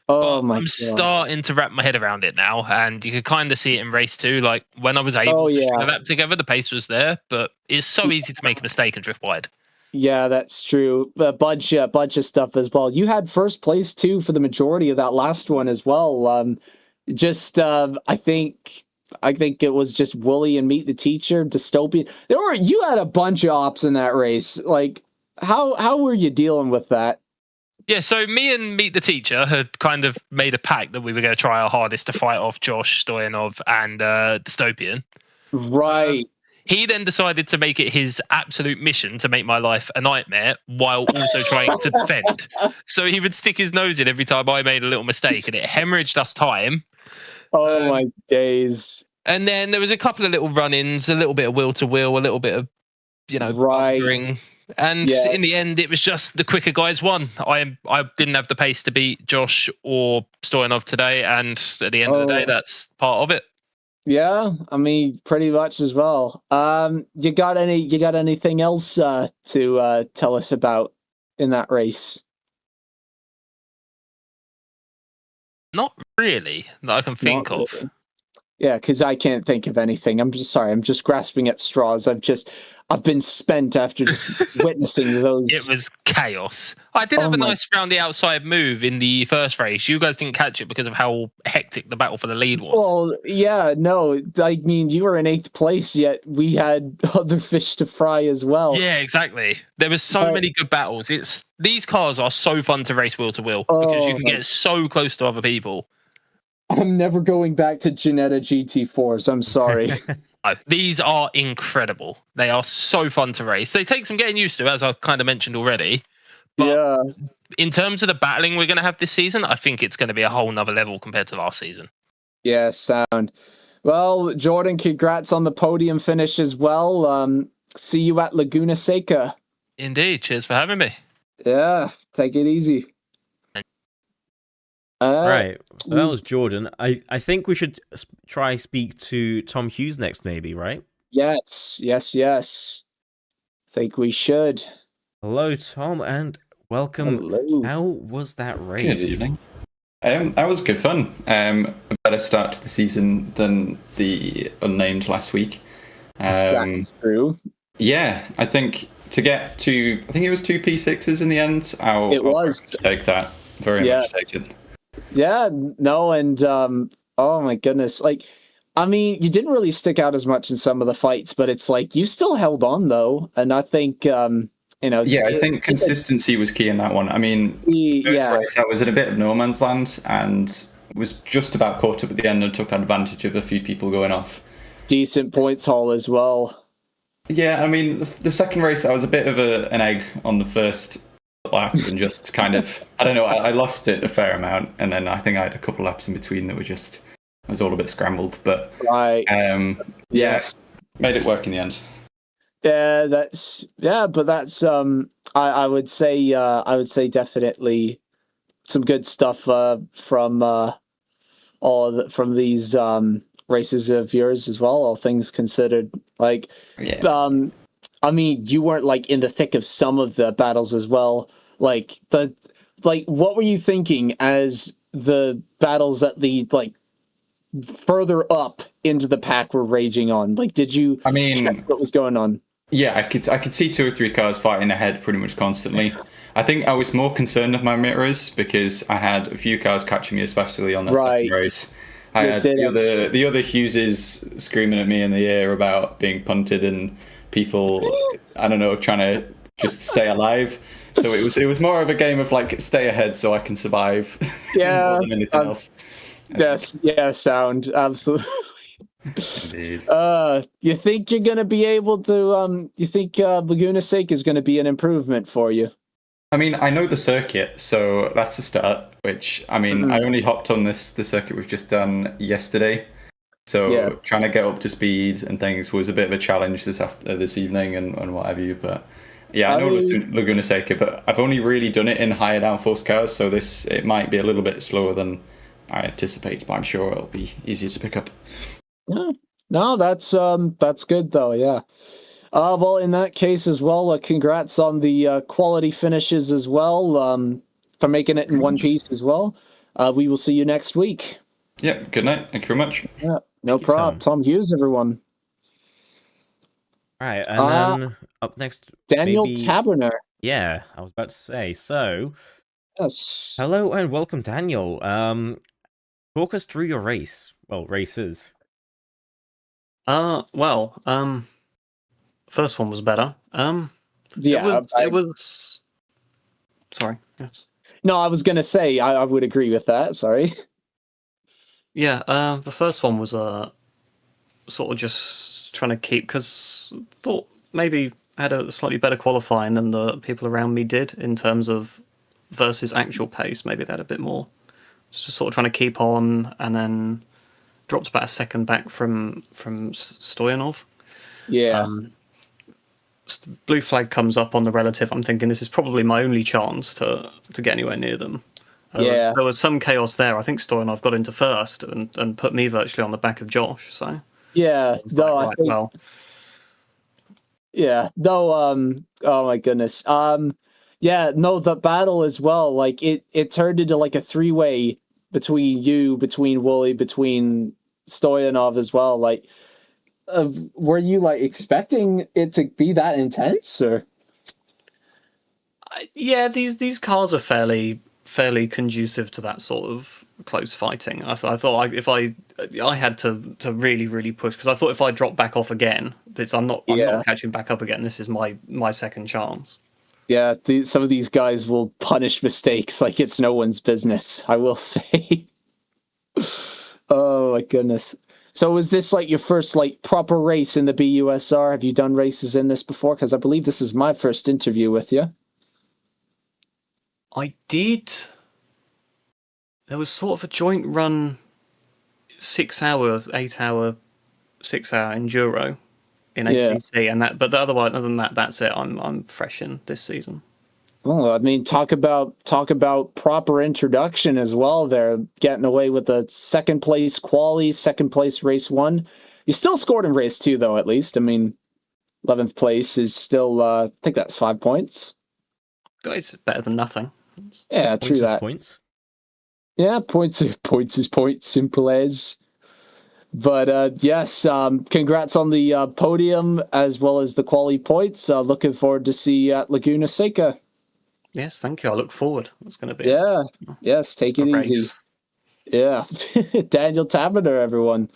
Oh my God. I'm starting to wrap my head around it now, and you could kind of see it in race 2. Like when I was able to string a lap together, the pace was there, but it's so easy to make a mistake and drift wide. Yeah, that's true. A bunch of stuff as well. You had first place too for the majority of that last one as well. I think it was just Wooly and Meet the Teacher, Dystopian. You had a bunch of ops in that race. Like, how were you dealing with that? Yeah, so me and Meet the Teacher had kind of made a pact that we were going to try our hardest to fight off Josh Stoyanov and Dystopian. Right. He then decided to make it his absolute mission to make my life a nightmare while also trying to defend. So he would stick his nose in every time I made a little mistake, and it hemorrhaged us time. Oh my days. And then there was a couple of little run-ins, a little bit of wheel-to-wheel, a little bit of, bunkering. And in the end, it was just the quicker guys won. I didn't have the pace to beat Josh or Stoyanov today, and at the end of the day, that's part of it. Yeah, I mean, pretty much as well. You got anything else to tell us about in that race? Not really that I can think of. Really. Yeah, because I can't think of anything. I'm just sorry. I'm just grasping at straws. I've been spent after just witnessing those. It was chaos. I did have a nice round the outside move in the first race. You guys didn't catch it because of how hectic the battle for the lead was. Well, yeah, no. I mean, you were in 8th place, yet we had other fish to fry as well. Yeah, exactly. There was so many good battles. These cars are so fun to race wheel to wheel because you can get so close to other people. I'm never going back to Ginetta GT4s. I'm sorry. These are incredible. They are so fun to race. They take some getting used to, as I kind of mentioned already. But in terms of the battling we're going to have this season, I think it's going to be a whole nother level compared to last season. Yeah, sound. Well, Jordan, congrats on the podium finish as well. See you at Laguna Seca. Indeed. Cheers for having me. Yeah, take it easy. Right, so that was Jordan. I think we should try speak to Tom Hughes next, maybe, right? Yes. Think we should. Hello, Tom, and welcome. Hello. How was that race? Good evening. That was good fun. A better start to the season than the unnamed last week. That's true. Yeah, I think to get to, I think it was 2 P6s in the end. I'll take that. Very much take it. Yeah, no, and oh my goodness, like, I mean, you didn't really stick out as much in some of the fights, but it's like you still held on though, and I think I think consistency was key in that one. I mean, race, I was in a bit of no man's land and was just about caught up at the end and took advantage of a few people going off. Decent points haul as well. Yeah, I mean, the second race, I was a bit of an egg on the first lap and just kind of, I don't know, I lost it a fair amount, and then I think I had a couple laps in between that were just, I was all a bit scrambled, but yes, made it work in the end. Yeah, but that's I would say definitely some good stuff from these races of yours as well, all things considered. Like, I mean, you weren't like in the thick of some of the battles as well. Like what were you thinking as the battles at the further up into the pack were raging on? Like, did you check what was going on? Yeah, I could see 2 or 3 cars fighting ahead pretty much constantly. I think I was more concerned with my mirrors because I had a few cars catching me, especially on that second race. I had the other Hugheses screaming at me in the air about being punted and people, I don't know, trying to just stay alive. So it was more of a game of like stay ahead so I can survive. Yeah, more than anything else. Yes, yeah, sound absolutely. Indeed. You think you're gonna be able to? You think Laguna Seca is going to be an improvement for you? I mean, I know the circuit, so that's a start. Which I mean, I only hopped on the circuit we've just done yesterday, so trying to get up to speed and things was a bit of a challenge this evening and what have you. But yeah, I know Laguna Seca, but I've only really done it in higher downforce cars, so it might be a little bit slower than I anticipate, but I'm sure it'll be easier to pick up. Yeah. No, that's good though. Yeah. Well, in that case as well, congrats on the quality finishes as well. For making it in one piece as well. We will see you next week. Yeah. Good night. Thank you very much. Yeah. No problem. Tom Hughes, everyone. All right, and then up next, Daniel Taberner. Yeah, I was about to say. So, yes. Hello and welcome, Daniel. Talk us through your race. Well, races. First one was better. Yeah, it was. Sorry. Yes. No, I was gonna say I would agree with that. Sorry. Yeah. The first one was sort of just trying to keep, because thought maybe I had a slightly better qualifying than the people around me did in terms of versus actual pace. Maybe they had a bit more. Just sort of trying to keep on, and then dropped about a second back from Stoyanov. Yeah. Blue flag comes up on the relative. I'm thinking this is probably my only chance to get anywhere near them. There was some chaos there. I think Stoyanov got into first and put me virtually on the back of Josh. So yeah, I think. Well, yeah, though. Oh my goodness. Yeah, no, the battle as well. Like it turned into like a 3-way between Wooly, between Stoyanov as well. Like, were you like expecting it to be that intense, or? Yeah, these cars are fairly conducive to that sort of close fighting. I thought if I had to really, really push, because I thought if I drop back off again, I'm not catching back up again. This is my second chance. Yeah, some of these guys will punish mistakes like it's no one's business, I will say. Oh my goodness. So was this like your first like proper race in the BUSR? Have you done races in this before? Because I believe this is my first interview with you. I did. There was sort of a joint run, 6-hour, 8-hour, 6-hour enduro in HCC, and that. But other than that, that's it. I'm fresh in this season. Well, I mean, talk about proper introduction as well. There, getting away with a second place quali, second place race 1. You still scored in race 2, though. At least, I mean, 11th place is still. I think that's 5 points. It's better than nothing. Yeah, true that. Points. Yeah, points is points. Simple as. But yes, congrats on the podium as well as the quality points. Looking forward to see you at Laguna Seca. Yes, thank you. I look forward. It's going to be yes, take it easy. Race. Yeah, Daniel Taverner, everyone.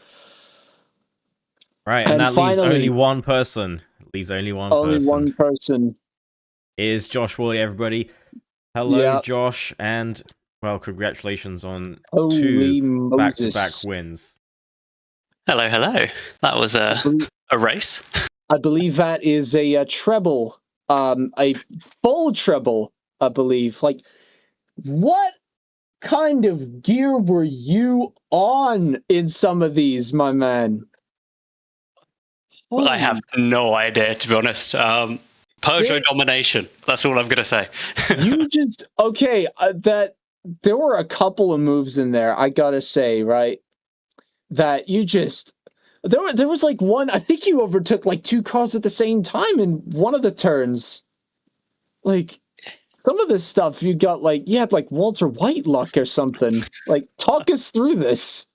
Right, and that leaves only one person. Only one person. Is Josh Woolley, everybody. Hello, Josh, and well, congratulations on 2 back-to-back wins. Hello. That was a race. I believe that is a treble, a full treble, I believe. Like, what kind of gear were you on in some of these, my man? Well, I have no idea, to be honest. Peugeot domination. That's all I'm going to say. That there were a couple of moves in there, I gotta say, right? That you just... There was like one, I think you overtook like 2 cars at the same time in one of the turns. Like, some of this stuff you had like Walter White luck or something. Like, talk us through this.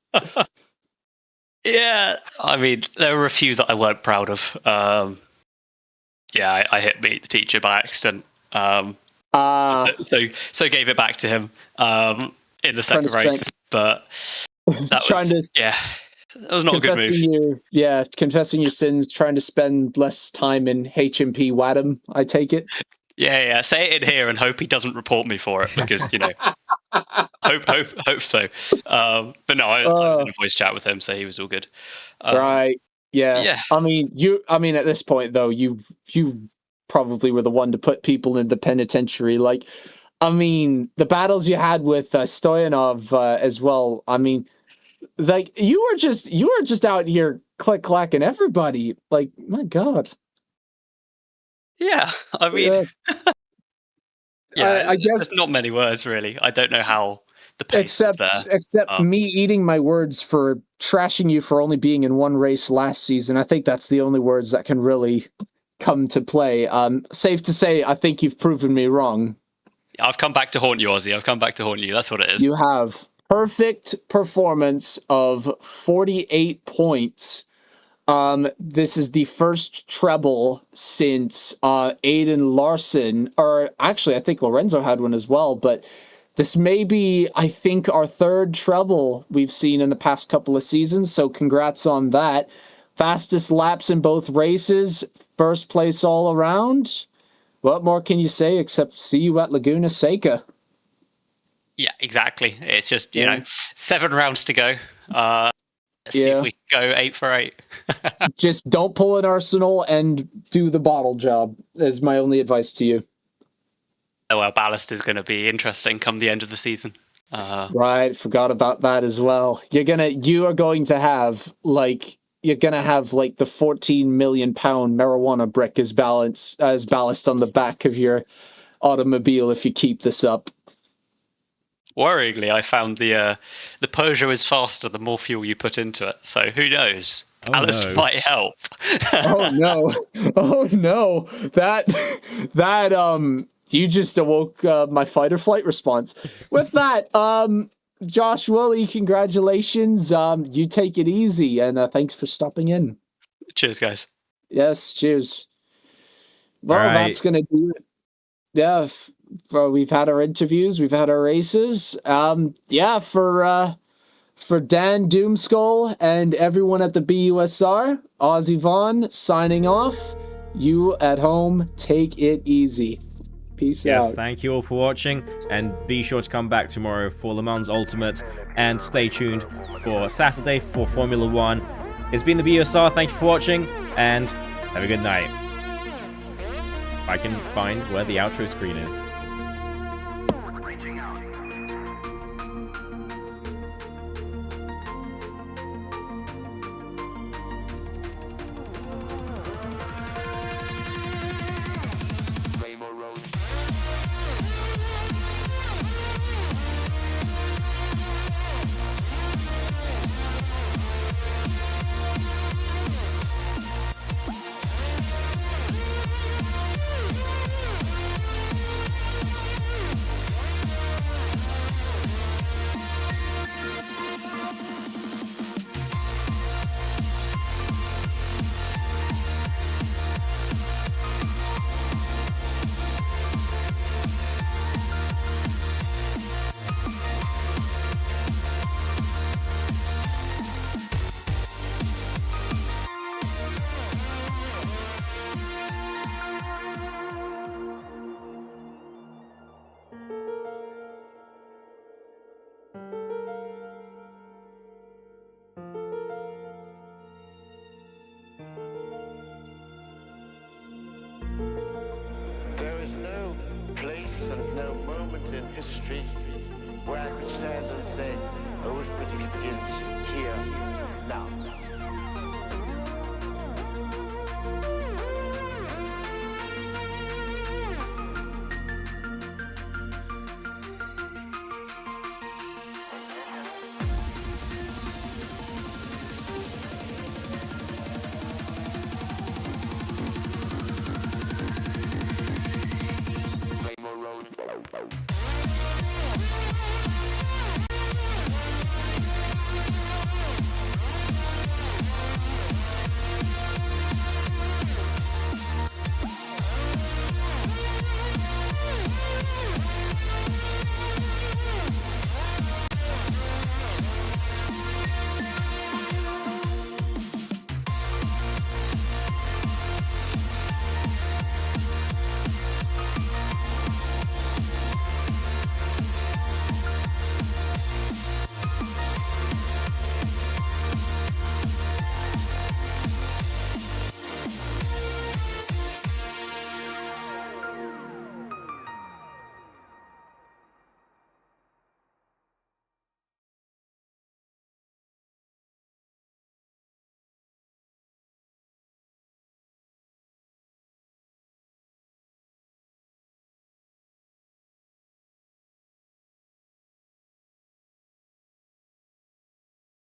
Yeah, I mean, there were a few that I weren't proud of. I hit Meet the Teacher by accident. So gave it back to him in the second race. But that was not a good move. Confessing your sins, trying to spend less time in HMP Wadham, I take it. Yeah. Say it in here and hope he doesn't report me for it because, hope so. But no, I was in a voice chat with him, so he was all good. Right. Yeah. I mean, at this point though, you probably were the one to put people in the penitentiary. Like, I mean, the battles you had with Stoyanov as well. I mean, like you were just out here clacking everybody. Like, my God. Yeah, I mean, I guess there's not many words really. I don't know how the pace except me eating my words for trashing you for only being in one race last season. I think that's the only words that can really come to play. Safe to say, I think you've proven me wrong. I've come back to haunt you, Ozzy. I've come back to haunt you. That's what it is. You have. Perfect performance of 48 points. This is the first treble since Aiden Larson, or actually I think Lorenzo had one as well, but this may be, I think, our 3rd treble we've seen in the past couple of seasons, so congrats on that. Fastest laps in both races, first place all around. What more can you say except see you at Laguna Seca? Yeah, exactly. It's just, 7 rounds to go. Let's see if we can go 8 for 8. Just don't pull an Arsenal and do the bottle job, is my only advice to you. Oh, well, ballast is going to be interesting come the end of the season. Right, forgot about that as well. You are going to have like the 14 million pound marijuana brick as ballast on the back of your automobile if you keep this up. Worryingly, I found the Peugeot is faster the more fuel you put into it. So who knows? Ballast might help. Oh no! That you just awoke my fight or flight response. With that, Josh Woolley, congratulations. You take it easy, and thanks for stopping in. Cheers, guys. Yes, cheers. Well, that's gonna do it. Yeah. We've had our interviews, we've had our races. For Dan Doomskull and everyone at the BUSR, Ozzy Vaughn signing off. You at home, take it easy. Peace out. Yes, thank you all for watching, and be sure to come back tomorrow for Le Mans Ultimate, and stay tuned for Saturday for Formula 1. It's been the BUSR, thank you for watching, and have a good night. If I can find where the outro screen is. and no moment in history where I could stand and say, British begins here, now.